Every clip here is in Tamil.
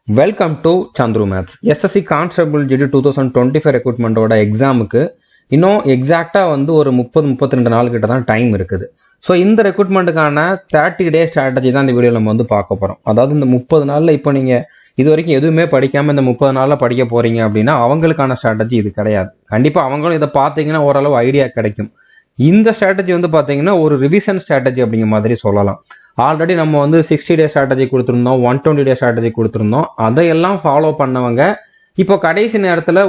Welcome to Chandru maths. SSC constable GT 2025 ரெக்ரூட்மெண்ட்டோட எக்ஸாமுக்கு இன்னும் எக்ஸாக்டாக ஒரு 30-32 நாள் கிட்ட தான் டைம் இருக்குது. ஸோ இந்த ரெக்ரூட்மெண்ட்டுக்கான 30 டே ஸ்ட்ராட்டஜி தான் இந்த வீடியோவில் நம்ம பார்க்க போகிறோம். அதாவது இந்த 30 நாளில் இப்போ நீங்கள் இது வரைக்கும் எதுவுமே படிக்காமல் இந்த 30 நாளில் படிக்க போகிறீங்க அப்படின்னா அவங்களுக்கான ஸ்ட்ராட்டஜி இது கிடையாது. கண்டிப்பாக அவங்களும் இதை பார்த்தீங்கன்னா ஓரளவு ஐடியா கிடைக்கும். இந்த ஸ்ட்ராட்டஜி பார்த்தீங்கன்னா ஒரு ரிவிஷன் ஸ்ட்ராட்டஜி அப்படிங்கிற மாதிரி சொல்லலாம். ஆல்ரெடி நம்ம 60 டே ஸ்ட்ராட்டஜி கொடுத்துருந்தோம், 120 டே ஸ்ட்ராட்டஜி கொடுத்துருந்தோம். அதையெல்லாம் ஃபாலோ பண்ணவங்க இப்போ கடைசி நேரத்தில்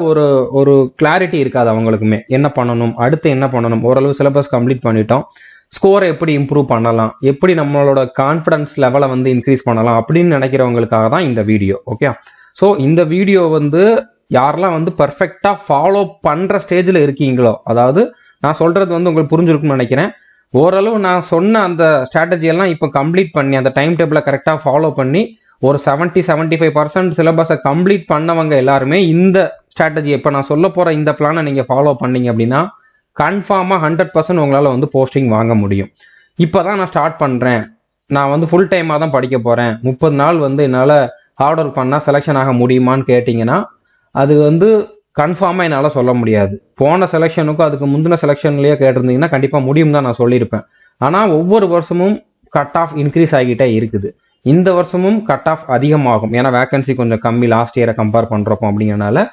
ஒரு கிளாரிட்டி இருக்காது அவங்களுக்குமே. என்ன பண்ணணும், அடுத்து என்ன பண்ணணும், ஓரளவு சிலபஸ் கம்ப்ளீட் பண்ணிட்டோம், ஸ்கோரை எப்படி இம்ப்ரூவ் பண்ணலாம், எப்படி நம்மளோட கான்ஃபிடன்ஸ் லெவலை இன்க்ரீஸ் பண்ணலாம் அப்படின்னு நினைக்கிறவங்களுக்காக தான் இந்த வீடியோ. ஓகே, ஸோ இந்த வீடியோ யாரெல்லாம் பர்ஃபெக்டாக ஃபாலோ பண்ணுற ஸ்டேஜில் இருக்கீங்களோ, அதாவது நான் சொல்கிறது உங்களுக்கு புரிஞ்சிருக்குன்னு நினைக்கிறேன். ஓரளவு நான் சொன்ன அந்த ஸ்ட்ராட்டஜியெல்லாம் இப்போ கம்ப்ளீட் பண்ணி அந்த டைம் டேபிளை கரெக்டாக ஃபாலோ பண்ணி ஒரு 70-75% சிலபஸை கம்ப்ளீட் பண்ணவங்க எல்லாருமே இந்த ஸ்ட்ராட்டஜி இப்போ நான் சொல்ல போகிற இந்த பிளானை நீங்கள் ஃபாலோ பண்ணீங்க அப்படின்னா கன்ஃபார்மாக 100% உங்களால் போஸ்டிங் வாங்க முடியும். இப்போ தான் நான் ஸ்டார்ட் பண்ணுறேன், நான் ஃபுல் டைமாக தான் படிக்க போகிறேன், 30 நாள் என்னால் ஹார்ட் ஒர்க் பண்ணால் செலெக்ஷன் ஆக முடியுமான்னு கேட்டிங்கன்னா அது கன்ஃபார்மாக என்னால் சொல்ல முடியாது. போன செலெக்ஷனுக்கும் அதுக்கு முந்தின செலெக்ஷன்லேயே கேட்டிருந்தீங்கன்னா கண்டிப்பாக முடியும் தான் நான் சொல்லியிருப்பேன். ஆனால் ஒவ்வொரு வருஷமும் கட் ஆஃப் இன்க்ரீஸ் ஆகிட்டே இருக்குது. இந்த வருஷமும் கட் ஆஃப் அதிகமாகும், ஏன்னா வேகன்சி கொஞ்சம் கம்மி லாஸ்ட் இயரை கம்பேர் பண்ணுறப்போ. அப்படிங்கிறனால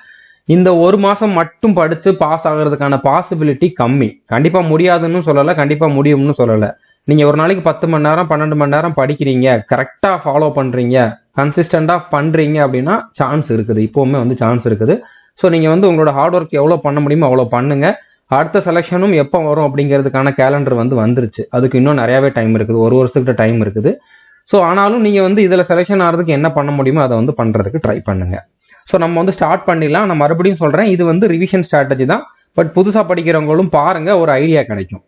இந்த ஒரு மாதம் மட்டும் படித்து பாஸ் ஆகிறதுக்கான பாசிபிலிட்டி கம்மி. கண்டிப்பாக முடியாதுன்னு சொல்லலை, கண்டிப்பாக முடியும்னு சொல்லலை. நீங்கள் ஒரு நாளைக்கு 10 மணி நேரம் 12 மணி நேரம் படிக்கிறீங்க, கரெக்டாக ஃபாலோ பண்ணுறீங்க, கன்சிஸ்டண்டாக பண்ணுறீங்க அப்படின்னா சான்ஸ் இருக்குது. இப்போவுமே சான்ஸ் இருக்குது. ஸோ நீங்கள் உங்களோட ஹார்ட் ஒர்க் எவ்வளோ பண்ண முடியுமோ அவ்வளோ பண்ணுங்க. அடுத்த செலெக்ஷனும் எப்போ வரும் அப்படிங்கிறதுக்கான கேலண்டர் வந்துருச்சு. அதுக்கு இன்னும் நிறையாவே டைம் இருக்குது, ஒரு வருஷத்துக்கிட்ட டைம் இருக்குது. ஸோ ஆனாலும் நீங்கள் இதில் செலெக்ஷன் ஆகிறதுக்கு என்ன பண்ண முடியுமோ அதை பண்ணுறதுக்கு ட்ரை பண்ணுங்க. ஸோ நம்ம ஸ்டார்ட் பண்ணிடலாம். நான் மறுபடியும் சொல்கிறேன், இது ரிவிஷன் ஸ்ட்ராட்டஜி தான். பட் புதுசாக படிக்கிறவங்களும் பாருங்கள், ஒரு ஐடியா கிடைக்கும்.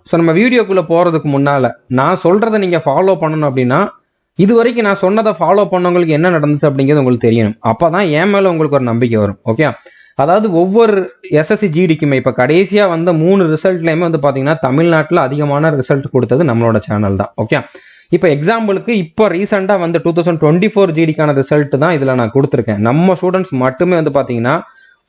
ஸோ நம்ம வீடியோக்குள்ளே போகிறதுக்கு முன்னால் நான் சொல்கிறத நீங்கள் ஃபாலோ பண்ணணும் அப்படின்னா இது வரைக்கும் நான் சொன்னதை ஃபாலோ பண்ணவங்களுக்கு என்ன நடந்துச்சு அப்படிங்கிறது உங்களுக்கு தெரியணும். அப்போ தான் என் மேலே உங்களுக்கு ஒரு நம்பிக்கை வரும். ஓகே, அதாவது ஒவ்வொரு எஸ்எஸ்சி ஜிடிக்குமே இப்போ கடைசியாக 3 ரிசல்ட்லையுமே பார்த்தீங்கன்னா தமிழ்நாட்டில் அதிகமான ரிசல்ட் கொடுத்தது நம்மளோட சேனல் தான். ஓகே, இப்போ எக்ஸாம்பிளுக்கு இப்போ ரீசெண்டாக 2024 ஜிடிக்கான ரிசல்ட் தான் இதில் நான் கொடுத்துருக்கேன். நம்ம ஸ்டூடெண்ட்ஸ் மட்டுமே பார்த்தீங்கன்னா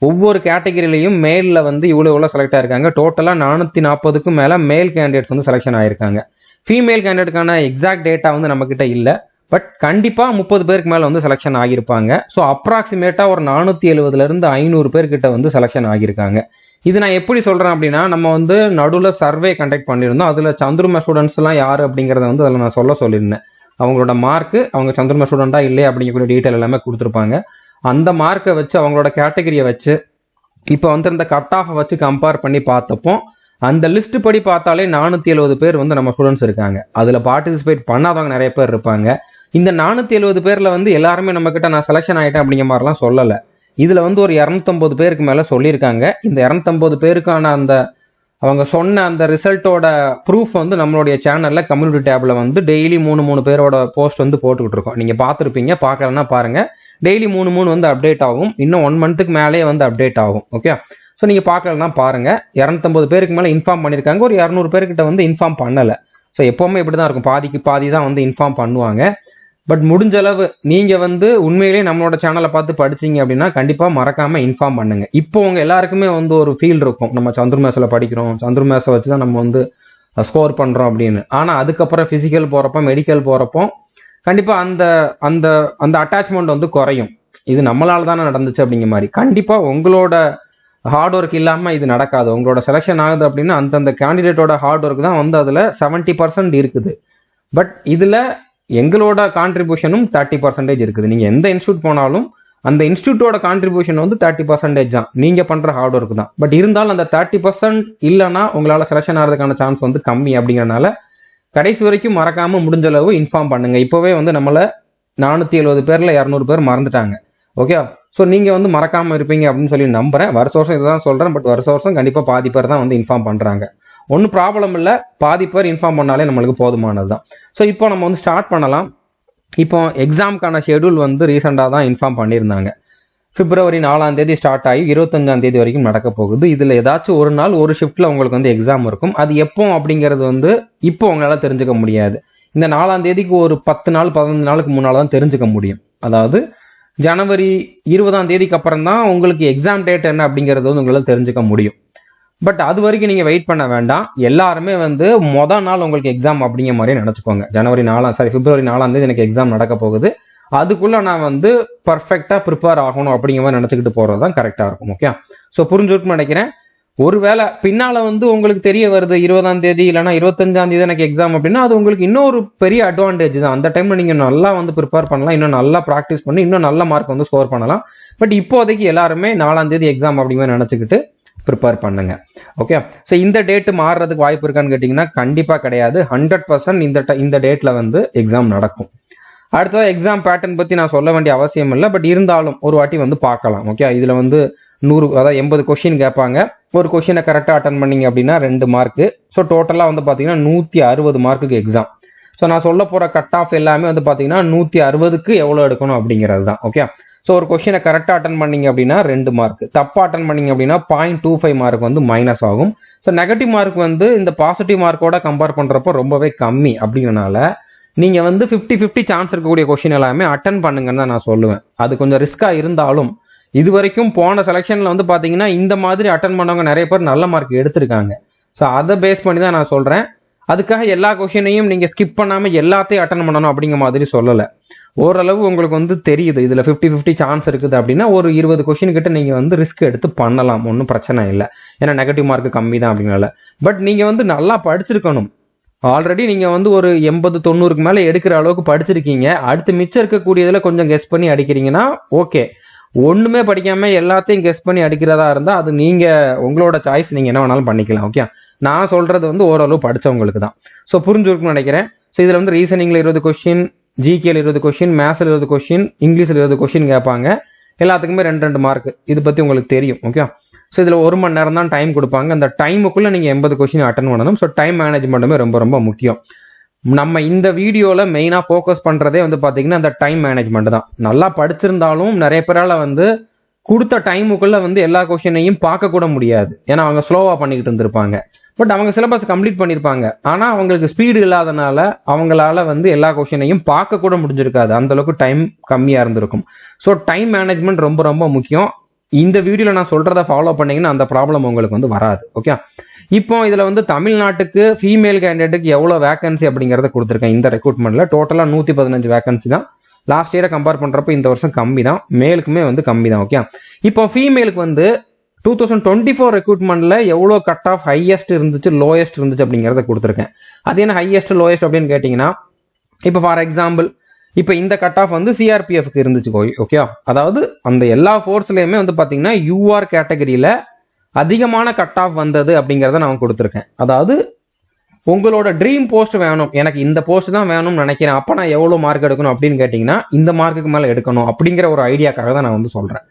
ஒவ்வொரு கேட்டகரியிலையும் மேலில் இவ்வளோ செலக்ட் ஆயிருக்காங்க. டோட்டலாக 440க்கும் மேலே மேல் கேண்டிடேட்ஸ் செலெக்ஷன் ஆயிருக்காங்க. ஃபீமேல் கேண்டிடேட்டுக்கான எக்ஸாக்ட் டேட்டா நம்ம கிட்ட இல்லை, பட் கண்டிப்பாக 30 பேருக்கு மேலே செலெக்ஷன் ஆகியிருப்பாங்க. ஸோ அப்ராக்சிமேட்டாக ஒரு 470லேருந்து 500 பேர்கிட்ட செலெக்ஷன் ஆகியிருக்காங்க. இது நான் எப்படி சொல்கிறேன் அப்படின்னா, நம்ம நடுவில் சர்வே கண்டக்ட் பண்ணியிருந்தோம். அதில் சந்துருமா ஸ்டூடெண்ட்ஸ்லாம் யார் அப்படிங்கிறத அதில் நான் சொல்லியிருந்தேன். அவங்களோட மார்க்கு, அவங்க சந்துருமா ஸ்டூடெண்டா இல்லையா அப்படிங்கக்கூடிய டீட்டெயில் எல்லாமே கொடுத்துருப்பாங்க. அந்த மார்க்கை வச்சு அவங்களோட கேட்டகரியை வச்சு இப்போ இந்த கட் ஆஃபை வச்சு கம்பேர் பண்ணி பார்த்தப்போ அந்த லிஸ்ட் படி பார்த்தாலே 470 பேர் நம்ம ஸ்டூடெண்ட்ஸ் இருக்காங்க. அதில் பார்ட்டிசிபேட் பண்ணாதவங்க நிறைய பேர் இருப்பாங்க. இந்த 470 பேரில் எல்லாருமே நம்ம கிட்ட நான் செலெக்ஷன் ஆகிட்டேன் அப்படிங்கிற மாதிரிலாம் சொல்லலை. இதில் ஒரு 250 பேருக்கு மேலே சொல்லியிருக்காங்க. இந்த 250 பேருக்கான அந்த அவங்க சொன்ன அந்த ரிசல்ட்டோட ப்ரூஃப் நம்மளுடைய சேனலில் கம்யூனிட்டி டேபில் டெய்லி 3 பேரோட போஸ்ட் போட்டுக்கிட்டு இருக்கோம். நீங்கள் பார்த்துருப்பீங்க, பார்க்கலன்னா பாருங்கள். டெய்லி 3 அப்டேட் ஆகும். இன்னும் 1 மந்த்துக்கு மேலே அப்டேட் ஆகும். ஓகே, ஸோ நீங்கள் பார்க்கலன்னா பாருங்கள். 250 பேருக்கு மேலே இன்ஃபார்ம் பண்ணியிருக்காங்க, ஒரு 200 பேர்கிட்ட இன்ஃபார்ம் பண்ணலை. ஸோ எப்போவுமே இப்படி தான் இருக்கும், பாதிக்கு பாதி தான் இன்ஃபார்ம் பண்ணுவாங்க. பட் முடிஞ்ச அளவு நீங்கள் உண்மையிலேயே நம்மளோட சேனலை பார்த்து படிச்சிங்க அப்படின்னா கண்டிப்பாக மறக்காமல் இன்ஃபார்ம் பண்ணுங்கள். இப்போ உங்கள் எல்லாருக்குமே ஒரு ஃபீல் இருக்கும், நம்ம சந்துரு மேத்ஸில் படிக்கிறோம், சந்துரு மேத்ஸை வச்சு தான் நம்ம ஸ்கோர் பண்ணுறோம் அப்படின்னு. ஆனால் அதுக்கப்புறம் ஃபிசிக்கல் போகிறப்போ, மெடிக்கல் போகிறப்போ கண்டிப்பாக அந்த அந்த அந்த அட்டாச்மெண்ட் குறையும். இது நம்மளால தானே நடந்துச்சு அப்படிங்கிற மாதிரி. கண்டிப்பாக உங்களோட ஹார்ட் ஒர்க் இல்லாமல் இது நடக்காது. உங்களோட செலெக்ஷன் ஆகுது அப்படின்னா அந்தந்த கேண்டிடேட்டோட ஹார்ட் ஒர்க் தான் அதில் 70% இருக்குது. பட் இதில் எங்களோட கான்ட்ரிபியூஷனும் 30% இருக்குது. நீங்கள் எந்த இன்ஸ்டியூட் போனாலும் அந்த இன்ஸ்டியூட்டோட கான்ட்ரிபியூஷன் 30% தான், நீங்கள் பண்ணுற ஹார்ட் ஒர்க் தான். பட் இருந்தாலும் அந்த 30% இல்லைன்னா உங்களால் செலெக்ஷன் ஆகிறதுக்கான சான்ஸ் கம்மி. அப்படிங்கிறனால கடைசி வரைக்கும் மறக்காமல் முடிஞ்ச அளவு இன்ஃபார்ம் பண்ணுங்க. இப்போவே நம்மளை 470 பேரில் 200 பேர் மறந்துட்டாங்க. ஓகே, ஸோ நீங்கள் மறக்காமல் இருப்பீங்க அப்படின்னு சொல்லி நம்புகிறேன். வருஷ வருஷம் இதுதான் சொல்கிறேன், பட் வருஷ வருஷம் கண்டிப்பாக பாதி பேர் தான் இன்ஃபார்ம் பண்ணுறாங்க. ஒன்றும் ப்ராப்ளம் இல்லை, பாதி பேர் இன்ஃபார்ம் பண்ணாலே நம்மளுக்கு போதுமானது தான். ஸோ இப்போ நம்ம ஸ்டார்ட் பண்ணலாம். இப்போ எக்ஸாமுக்கான ஷெடியூல் ரீசெண்டாக தான் இன்ஃபார்ம் பண்ணியிருந்தாங்க. February 4 ஸ்டார்ட் ஆகி 25 வரைக்கும் நடக்க போகுது. இதில் ஏதாச்சும் ஒரு நாள் ஒரு ஷிஃப்ட்டில் உங்களுக்கு எக்ஸாம் இருக்கும். அது எப்போ அப்படிங்கிறது இப்போ உங்களால் தெரிஞ்சுக்க முடியாது. இந்த 4 ஒரு 10 நாள் 15 நாளுக்கு முன்னால் தான் தெரிஞ்சுக்க முடியும். அதாவது ஜனவரி 20ஆம் தேதிக்கு அப்புறம் தான் உங்களுக்கு எக்ஸாம் டேட் என்ன அப்படிங்கிறது வந்து உங்களால் தெரிஞ்சுக்க முடியும். பட் அது வரைக்கும் நீங்கள் வெயிட் பண்ண வேண்டாம். எல்லாருமே வந்து மொதல் நாள் உங்களுக்கு எக்ஸாம் அப்படிங்கிற மாதிரி நினச்சிக்கோங்க. பிப்ரவரி 4ஆம் தேதி எனக்கு எக்ஸாம் நடக்க போகுது, அதுக்குள்ள நான் வந்து பர்ஃபெக்டாக ப்ரிப்பேர் ஆகணும் அப்படிங்கிற மாதிரி நினச்சிக்கிட்டு போகிறது தான் கரெக்டாக இருக்கும். ஓகே, ஸோ புரிஞ்சுருக்குன்னு நினைக்கிறேன். ஒருவேளை பின்னால வந்து உங்களுக்கு தெரிய வருது 20ஆம் தேதி இல்லைனா 25ஆம் தேதி எனக்கு எக்ஸாம் அப்படின்னா அது உங்களுக்கு இன்னொரு பெரிய அட்வான்டேஜ் தான். அந்த டைம்ல நீங்க நல்லா வந்து ப்ரிப்பேர் பண்ணலாம், இன்னும் நல்லா ப்ராக்டிஸ் பண்ணி இன்னும் நல்ல மார்க் வந்து ஸ்கோர் பண்ணலாம். பட் இப்போதைக்கு எல்லாருமே 4ஆம் தேதி எக்ஸாம் அப்படிங்கிற நினைச்சுக்கிட்டு ப்ரிப்பேர் பண்ணுங்க. ஓகே, ஸோ இந்த டேட் மாறுறதுக்கு வாய்ப்பு இருக்கான்னு கேட்டிங்கன்னா கண்டிப்பாக கிடையாது. 100% இந்த டேட்ல வந்து எக்ஸாம் நடக்கும். அடுத்தது எக்ஸாம் பேட்டர்ன் பற்றி நான் சொல்ல வேண்டிய அவசியம் இல்லை, பட் இருந்தாலும் ஒரு வாட்டி வந்து பார்க்கலாம். ஓகே, இதில் வந்து 100 அதாவது 80 கொஸ்டின் கேட்பாங்க. ஒரு கொஸ்டினை கரெக்டாக அட்டன் பண்ணீங்க அப்படின்னா 2 மார்க்கு. ஸோ டோட்டலாக வந்து பார்த்தீங்கன்னா 160 மார்க்குக்கு எக்ஸாம். ஸோ நான் சொல்ல போகிற கட் ஆஃப் எல்லாமே வந்து பார்த்தீங்கன்னா 160க்கு எவ்வளோ எடுக்கணும் அப்படிங்கிறது தான். ஓகே, ஸோ ஒரு கொஸ்டினை கரெக்டாக அட்டன் பண்ணீங்க அப்படின்னா 2 மார்க், தப்பாக அட்டன் பண்ணீங்க அப்படின்னா 0.25 மார்க் வந்து மைனஸ் ஆகும். ஸோ நெகட்டிவ் மார்க் வந்து இந்த பாசிட்டிவ் மார்க்கோட கம்பேர் பண்ணுறப்போ ரொம்பவே கம்மி. அப்படிங்கிறனால நீங்கள் வந்து 50-50 சான்ஸ் இருக்கக்கூடிய கொஸ்டின் எல்லாமே அட்டன் பண்ணுங்கன்னு தான் நான் சொல்லுவேன். அது கொஞ்சம் ரிஸ்காக இருந்தாலும் இது வரைக்கும் போன செலெக்ஷனில் வந்து பார்த்தீங்கன்னா இந்த மாதிரி அட்டன் பண்ணவங்க நிறைய பேர் நல்ல மார்க் எடுத்திருக்காங்க. ஸோ அதை பேஸ் பண்ணி தான் நான் சொல்கிறேன். அதுக்காக எல்லா கொஷினையும் நீங்கள் ஸ்கிப் பண்ணாமல் எல்லாத்தையும் அட்டன் பண்ணணும் அப்படிங்கிற மாதிரி சொல்லலை. ஓரளவு உங்களுக்கு வந்து தெரியுது இதில் 50-50 சான்ஸ் இருக்குது அப்படின்னா ஒரு 20 கொஷின் கிட்ட நீங்கள் வந்து ரிஸ்க் எடுத்து பண்ணலாம், ஒன்றும் பிரச்சனை இல்லை. ஏன்னா நெகட்டிவ் மார்க் கம்மி தான் அப்படின்னால. பட் நீங்கள் வந்து நல்லா படிச்சிருக்கணும். ஆல்ரெடி நீங்கள் வந்து ஒரு 80-90க்கு மேலே எடுக்கிற அளவுக்கு படிச்சிருக்கீங்க. அடுத்து மிச்சம் இருக்கக்கூடியதில் கொஞ்சம் கெஸ் பண்ணி அடிக்கிறீங்கன்னா ஓகே. ஒன்றுமே படிக்காமல் எல்லாத்தையும் கெஸ் பண்ணி அடிக்கிறதா இருந்தால் அது நீங்கள் உங்களோட சாய்ஸ், நீங்கள் என்ன வேணாலும் பண்ணிக்கலாம். ஓகே, நான் சொல்கிறது வந்து ஓரளவு படித்தவங்களுக்கு தான். ஸோ புரிஞ்சுருக்குன்னு நினைக்கிறேன். ஸோ இதில் வந்து ரீசனிங்கில் 20 கொஸ்டின், ஜிகேல 20 கொஸ்டின், மேத்ஸில் 20 கொஸ்டின், இங்கிலீஷில் 20 கொஸ்டின் கேட்பாங்க. எல்லாத்துக்குமே 2 மார்க். இது பற்றி உங்களுக்கு தெரியும். ஓகே, ஸோ இதில் 1 மணி நேரம் தான் டைம் கொடுப்பாங்க. அந்த டைமுக்குள்ளே நீங்கள் 80 கொஸ்டின் அட்டன் பண்ணணும். ஸோ டைம் மேனேஜ்மெண்ட்டுமே ரொம்ப ரொம்ப முக்கியம். நம்ம இந்த வீடியோவில் மெயினாக ஃபோக்கஸ் பண்ணுறதே வந்து பார்த்தீங்கன்னா அந்த டைம் மேனேஜ்மெண்ட் தான். நல்லா படிச்சிருந்தாலும் நிறைய பேரால் வந்து கொடுத்த டைமுக்குள்ளே வந்து எல்லா கொஸ்டினையும் பார்க்கக்கூட முடியாது. ஏன்னா அவங்க ஸ்லோவாக பண்ணிக்கிட்டு இருந்திருப்பாங்க. பட் அவங்க சிலபஸ் கம்ப்ளீட் பண்ணியிருப்பாங்க. ஆனால் அவங்களுக்கு ஸ்பீடு இல்லாதனால அவங்களால வந்து எல்லா கொஸ்டினையும் பார்க்கக்கூட முடிஞ்சிருக்காது. அந்தளவுக்கு டைம் கம்மியாக இருந்திருக்கும். ஸோ டைம் மேனேஜ்மெண்ட் ரொம்ப ரொம்ப முக்கியம். இந்த வீடியோவில் நான் சொல்கிறத ஃபாலோ பண்ணிங்கன்னா அந்த ப்ராப்ளம் உங்களுக்கு வந்து வராது. ஓகே, இப்போ இதில் வந்து தமிழ்நாட்டுக்கு ஃபீமேல் கேண்டிடேட்டுக்கு எவ்வளோ வேகன்சி அப்படிங்கிறத கொடுத்துருக்கேன். இந்த ரெக்ரூட்மெண்ட்டில் டோட்டலாக 115 வேகன்சி தான். லாஸ்ட் இயரை கம்பேர் பண்ணுறப்போ இந்த வருஷம் கம்மி தான். மேலுக்குமே வந்து கம்மி தான். ஓகே, இப்போ ஃபீமேலுக்கு வந்து 2024 ரெக்ரூட்மெண்ட்டில் எவ்வளோ கட் ஆஃப் ஹையஸ்ட் இருந்துச்சு, லோயஸ்ட் இருந்துச்சு அப்படிங்கிறத கொடுத்துருக்கேன். அது என்ன ஹையஸ்ட் லோயஸ்ட் அப்படின்னு கேட்டிங்கன்னா, இப்போ ஃபார் எக்ஸாம்பிள் இப்போ இந்த கட் ஆஃப் வந்து சிஆர்பிஎஃப்க்கு இருந்துச்சு. ஓகே, அதாவது அந்த எல்லா ஃபோர்ஸ்லையுமே வந்து பார்த்தீங்கன்னா யூஆர் கேட்டகரியில் அதிகமான கட் ஆஃப் வந்தது அப்படிங்கிறத நான் கொடுத்துருக்கேன். அதாவது உங்களோட ட்ரீம் போஸ்ட் வேணும், எனக்கு இந்த போஸ்ட் தான் வேணும்னு நினைக்கிறேன், அப்போ நான் எவ்வளோ மார்க் எடுக்கணும் அப்படின்னு கேட்டிங்கன்னா இந்த மார்க்குக்கு மேலே எடுக்கணும் அப்படிங்கிற ஒரு ஐடியாக்காக தான் நான் வந்து சொல்கிறேன்.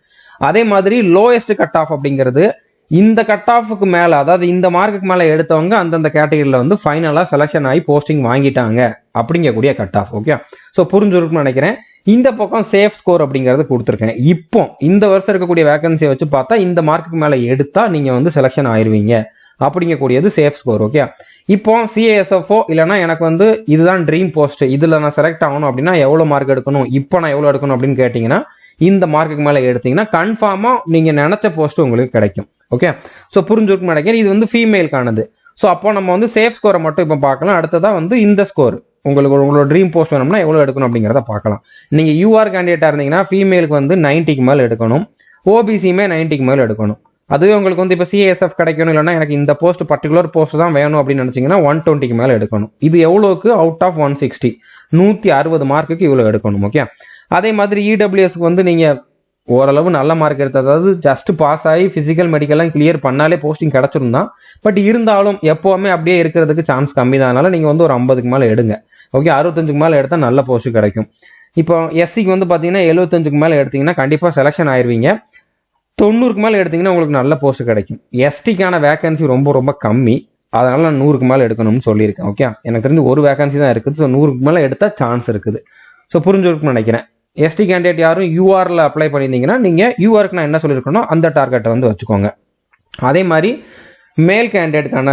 அதே மாதிரி லோயஸ்ட் கட் ஆஃப் அப்படிங்கிறது இந்த கட் ஆஃபுக்கு மேலே, அதாவது இந்த மார்க்குக்கு மேலே எடுத்தவங்க அந்தந்த கேட்டகரியில் வந்து ஃபைனலாக செலெக்ஷன் ஆகி போஸ்டிங் வாங்கிட்டாங்க அப்படிங்கக்கூடிய கட் ஆஃப். ஓகே, ஸோ புரிஞ்சுருக்குன்னு நினைக்கிறேன். இந்த பக்கம் சேஃப் ஸ்கோர் அப்படிங்கறது கொடுத்துருக்கேன். இப்போ இந்த வருஷம் இருக்கக்கூடிய வேகன்சியை வச்சு பார்த்தா இந்த மார்க்குக்கு மேலே எடுத்தா நீங்க வந்து செலெக்ஷன் ஆயிருவீங்க அப்படிங்கக்கூடியது சேஃப் ஸ்கோர். ஓகே, இப்போ சிஏஎஸ்எஃப்ஓ இல்லைனா எனக்கு வந்து இதுதான் ட்ரீம் போஸ்ட், இதுல நான் செலக்ட் ஆகணும் அப்படின்னா எவ்வளவு மார்க் எடுக்கணும், இப்போ நான் எவ்வளவு எடுக்கணும் அப்படின்னு கேட்டீங்கன்னா இந்த மார்க்குக்கு மேலே எடுத்தீங்கன்னா கன்ஃபார்மா நீங்க நினைச்ச போஸ்ட் உங்களுக்கு கிடைக்கும். ஓகே, ஸோ புரிஞ்சுருக்குன்னு நினைக்கிறேன். இது வந்து ஃபீமேலுக்கானது. ஸோ அப்போ நம்ம வந்து சேஃப் ஸ்கோரை மட்டும் இப்போ பார்க்கலாம். அடுத்ததான் வந்து இந்த ஸ்கோர் உங்களோட ட்ரீம் போஸ்ட் வேணும்னா எவ்வளோ எடுக்கணும் அப்படிங்கிறத பார்க்கலாம். நீங்கள் யூஆர் கேண்டிடேட்டாக இருந்தீங்கன்னா ஃபீமேலுக்கு வந்து 90க்கு மேலே எடுக்கணும், ஓபிசியுமே 90க்கு மேலே எடுக்கணும். அதுவே உங்களுக்கு வந்து இப்போ சிஏஎஸ்எஃப் கிடைக்கணும் இல்லைன்னா எனக்கு இந்த போஸ்ட் பர்டிகுலர் போஸ்ட் தான் வேணும் அப்படின்னு நினச்சிங்கன்னா 120க்கு மேலே எடுக்கணும். இது எவ்வளோக்கு அவுட் ஆஃப் 160, 160 மார்க்குக்கு இவ்வளோ எடுக்கணும். ஓகே, அதே மாதிரி இடபிள்யூஎஸ்க்கு வந்து நீங்கள் ஓரளவு நல்ல மார்க் எடுத்து, அதாவது ஜஸ்ட் பாஸ் ஆகி ஃபிசிக்கல் மெடிக்கல்லாம் கிளியர் பண்ணாலே போஸ்டிங் கிடச்சிருந்தான். பட் இருந்தாலும் எப்போவுமே அப்படியே இருக்கிறதுக்கு சான்ஸ் கம்மி தான். அதனால நீங்கள் வந்து ஒரு 50க்கு மேலே எடுங்க. ஓகே, 65க்கு மேலே எடுத்தால் நல்ல போஸ்ட் கிடைக்கும். இப்போ எஸ்சிக்கு வந்து பார்த்தீங்கன்னா 75க்கு மேலே எடுத்தீங்கன்னா கண்டிப்பாக செலெக்ஷன் ஆயிடுவீங்க. 90க்கு மேலே எடுத்தீங்கன்னா உங்களுக்கு நல்ல போஸ்ட் கிடைக்கும். எஸ்டிக்கான வேகன்சி ரொம்ப ரொம்ப கம்மி, அதனால நான் 100க்கு மேலே எடுக்கணும்னு சொல்லியிருக்கேன். ஓகே, எனக்கு தெரிஞ்சு ஒரு வேகன்சி தான் இருக்குது. ஸோ 100க்கு மேலே எடுத்தால் சான்ஸ் இருக்குது. ஸோ புரிஞ்சுருக்குன்னு நினைக்கிறேன். எஸ்டி கேண்டிடேட் யாரும் யூஆர்ல அப்ளை பண்ணியிருந்தீங்கன்னா நீங்கள் யூஆருக்கு நான் என்ன சொல்லியிருக்கணும் அந்த டார்கெட்டை வந்து வச்சுக்கோங்க. அதே மாதிரி மேல் கேண்டிடேட்டுக்கான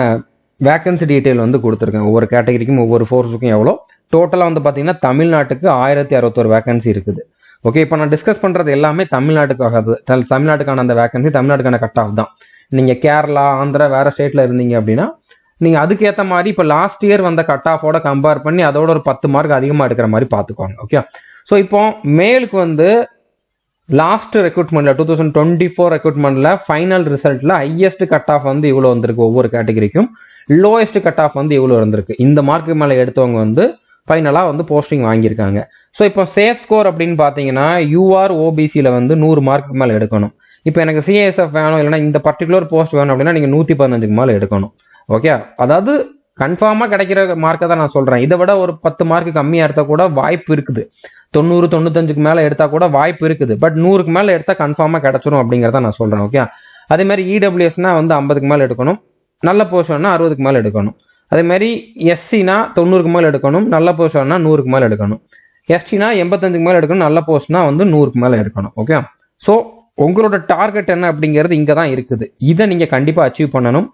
வேகன்சி டீட்டெயில் வந்து கொடுத்துருக்கேன். ஒவ்வொரு கேட்டகரிக்கும் ஒவ்வொரு ஃபோர்ஸுக்கும் எவ்வளோ டோட்டலாக வந்து பார்த்தீங்கன்னா தமிழ்நாட்டுக்கு 1061 வேகன்சி இருக்குது. ஓகே, இப்போ நான் டிஸ்கஸ் பண்ணுறது எல்லாமே தமிழ்நாட்டுக்கான அந்த வேகன்சி, தமிழ்நாட்டுக்கான கட் ஆஃப் தான். நீங்கள் கேரளா, ஆந்திரா, வேறு ஸ்டேட்டில் இருந்தீங்க அப்படின்னா நீங்கள் அதுக்கேற்ற மாதிரி இப்போ லாஸ்ட் இயர் வந்த கட் ஆஃபோட கம்பேர் பண்ணி அதோட ஒரு 10 மார்க் அதிகமாக எடுக்கிற மாதிரி பார்த்துக்கோங்க. ஓகே, ஸோ இப்போ மேலுக்கு வந்து லாஸ்ட் ரெக்ரூட்மெண்ட்ல 2024 ரெக்ரூட்மெண்ட்ல ஃபைனல் ரிசல்ட்ல ஹையஸ்ட் கட் ஆஃப் வந்து இவ்வளோ வந்திருக்கு ஒவ்வொரு கேட்டகரிக்கும், லோயஸ்ட் கட் ஆஃப் வந்து இவ்வளோ வந்திருக்கு. இந்த மார்க்கு மேலே எடுத்தவங்க வந்து ஃபைனலாக வந்து போஸ்டிங் வாங்கியிருக்காங்க. ஸோ இப்போ சேஃப் ஸ்கோர் அப்படின்னு பார்த்தீங்கன்னா யூஆர் ஓபிசியில் வந்து 100 மார்க்கு மேலே எடுக்கணும். இப்போ எனக்கு சிஎஸ்எஃப் வேணும், இல்லைன்னா இந்த பர்டிகுலர் போஸ்ட் வேணும் அப்படின்னா நீங்கள் 115க்கு மேலே எடுக்கணும். ஓகே, அதாவது கன்ஃபார்மாக கிடைக்கிற மார்க்கை தான் நான் சொல்கிறேன். இதை விட ஒரு 10 மார்க்கு கம்மியாக எடுத்தால் கூட வாய்ப்பு இருக்குது. 90, 95க்கு மேலே எடுத்தால் கூட வாய்ப்பு இருக்குது. பட் 100க்கு மேலே எடுத்தால் கன்ஃபார்மாக கிடச்சிரும் அப்படிங்கிறத நான் சொல்கிறேன். ஓகே, அதே மாதிரி இடபிள்யூஎஸ்னா வந்து 50க்கு மேலே எடுக்கணும், நல்ல பொசிஷன்னா 60க்கு மேலே எடுக்கணும். அதே மாதிரி எஸ்சினா 90க்கு மேலே எடுக்கணும், நல்ல பொசிஷன்னா 100க்கு மேலே எடுக்கணும். எஸ்டினா 85க்கு மேலே எடுக்கணும், நல்ல போஸ்ட்னா வந்து 100க்கு மேலே எடுக்கணும். ஓகே, ஸோ உங்களோட டார்கெட் என்ன அப்படிங்கிறது இங்கே தான் இருக்குது. இதை நீங்கள் கண்டிப்பாக அச்சீவ் பண்ணணும்.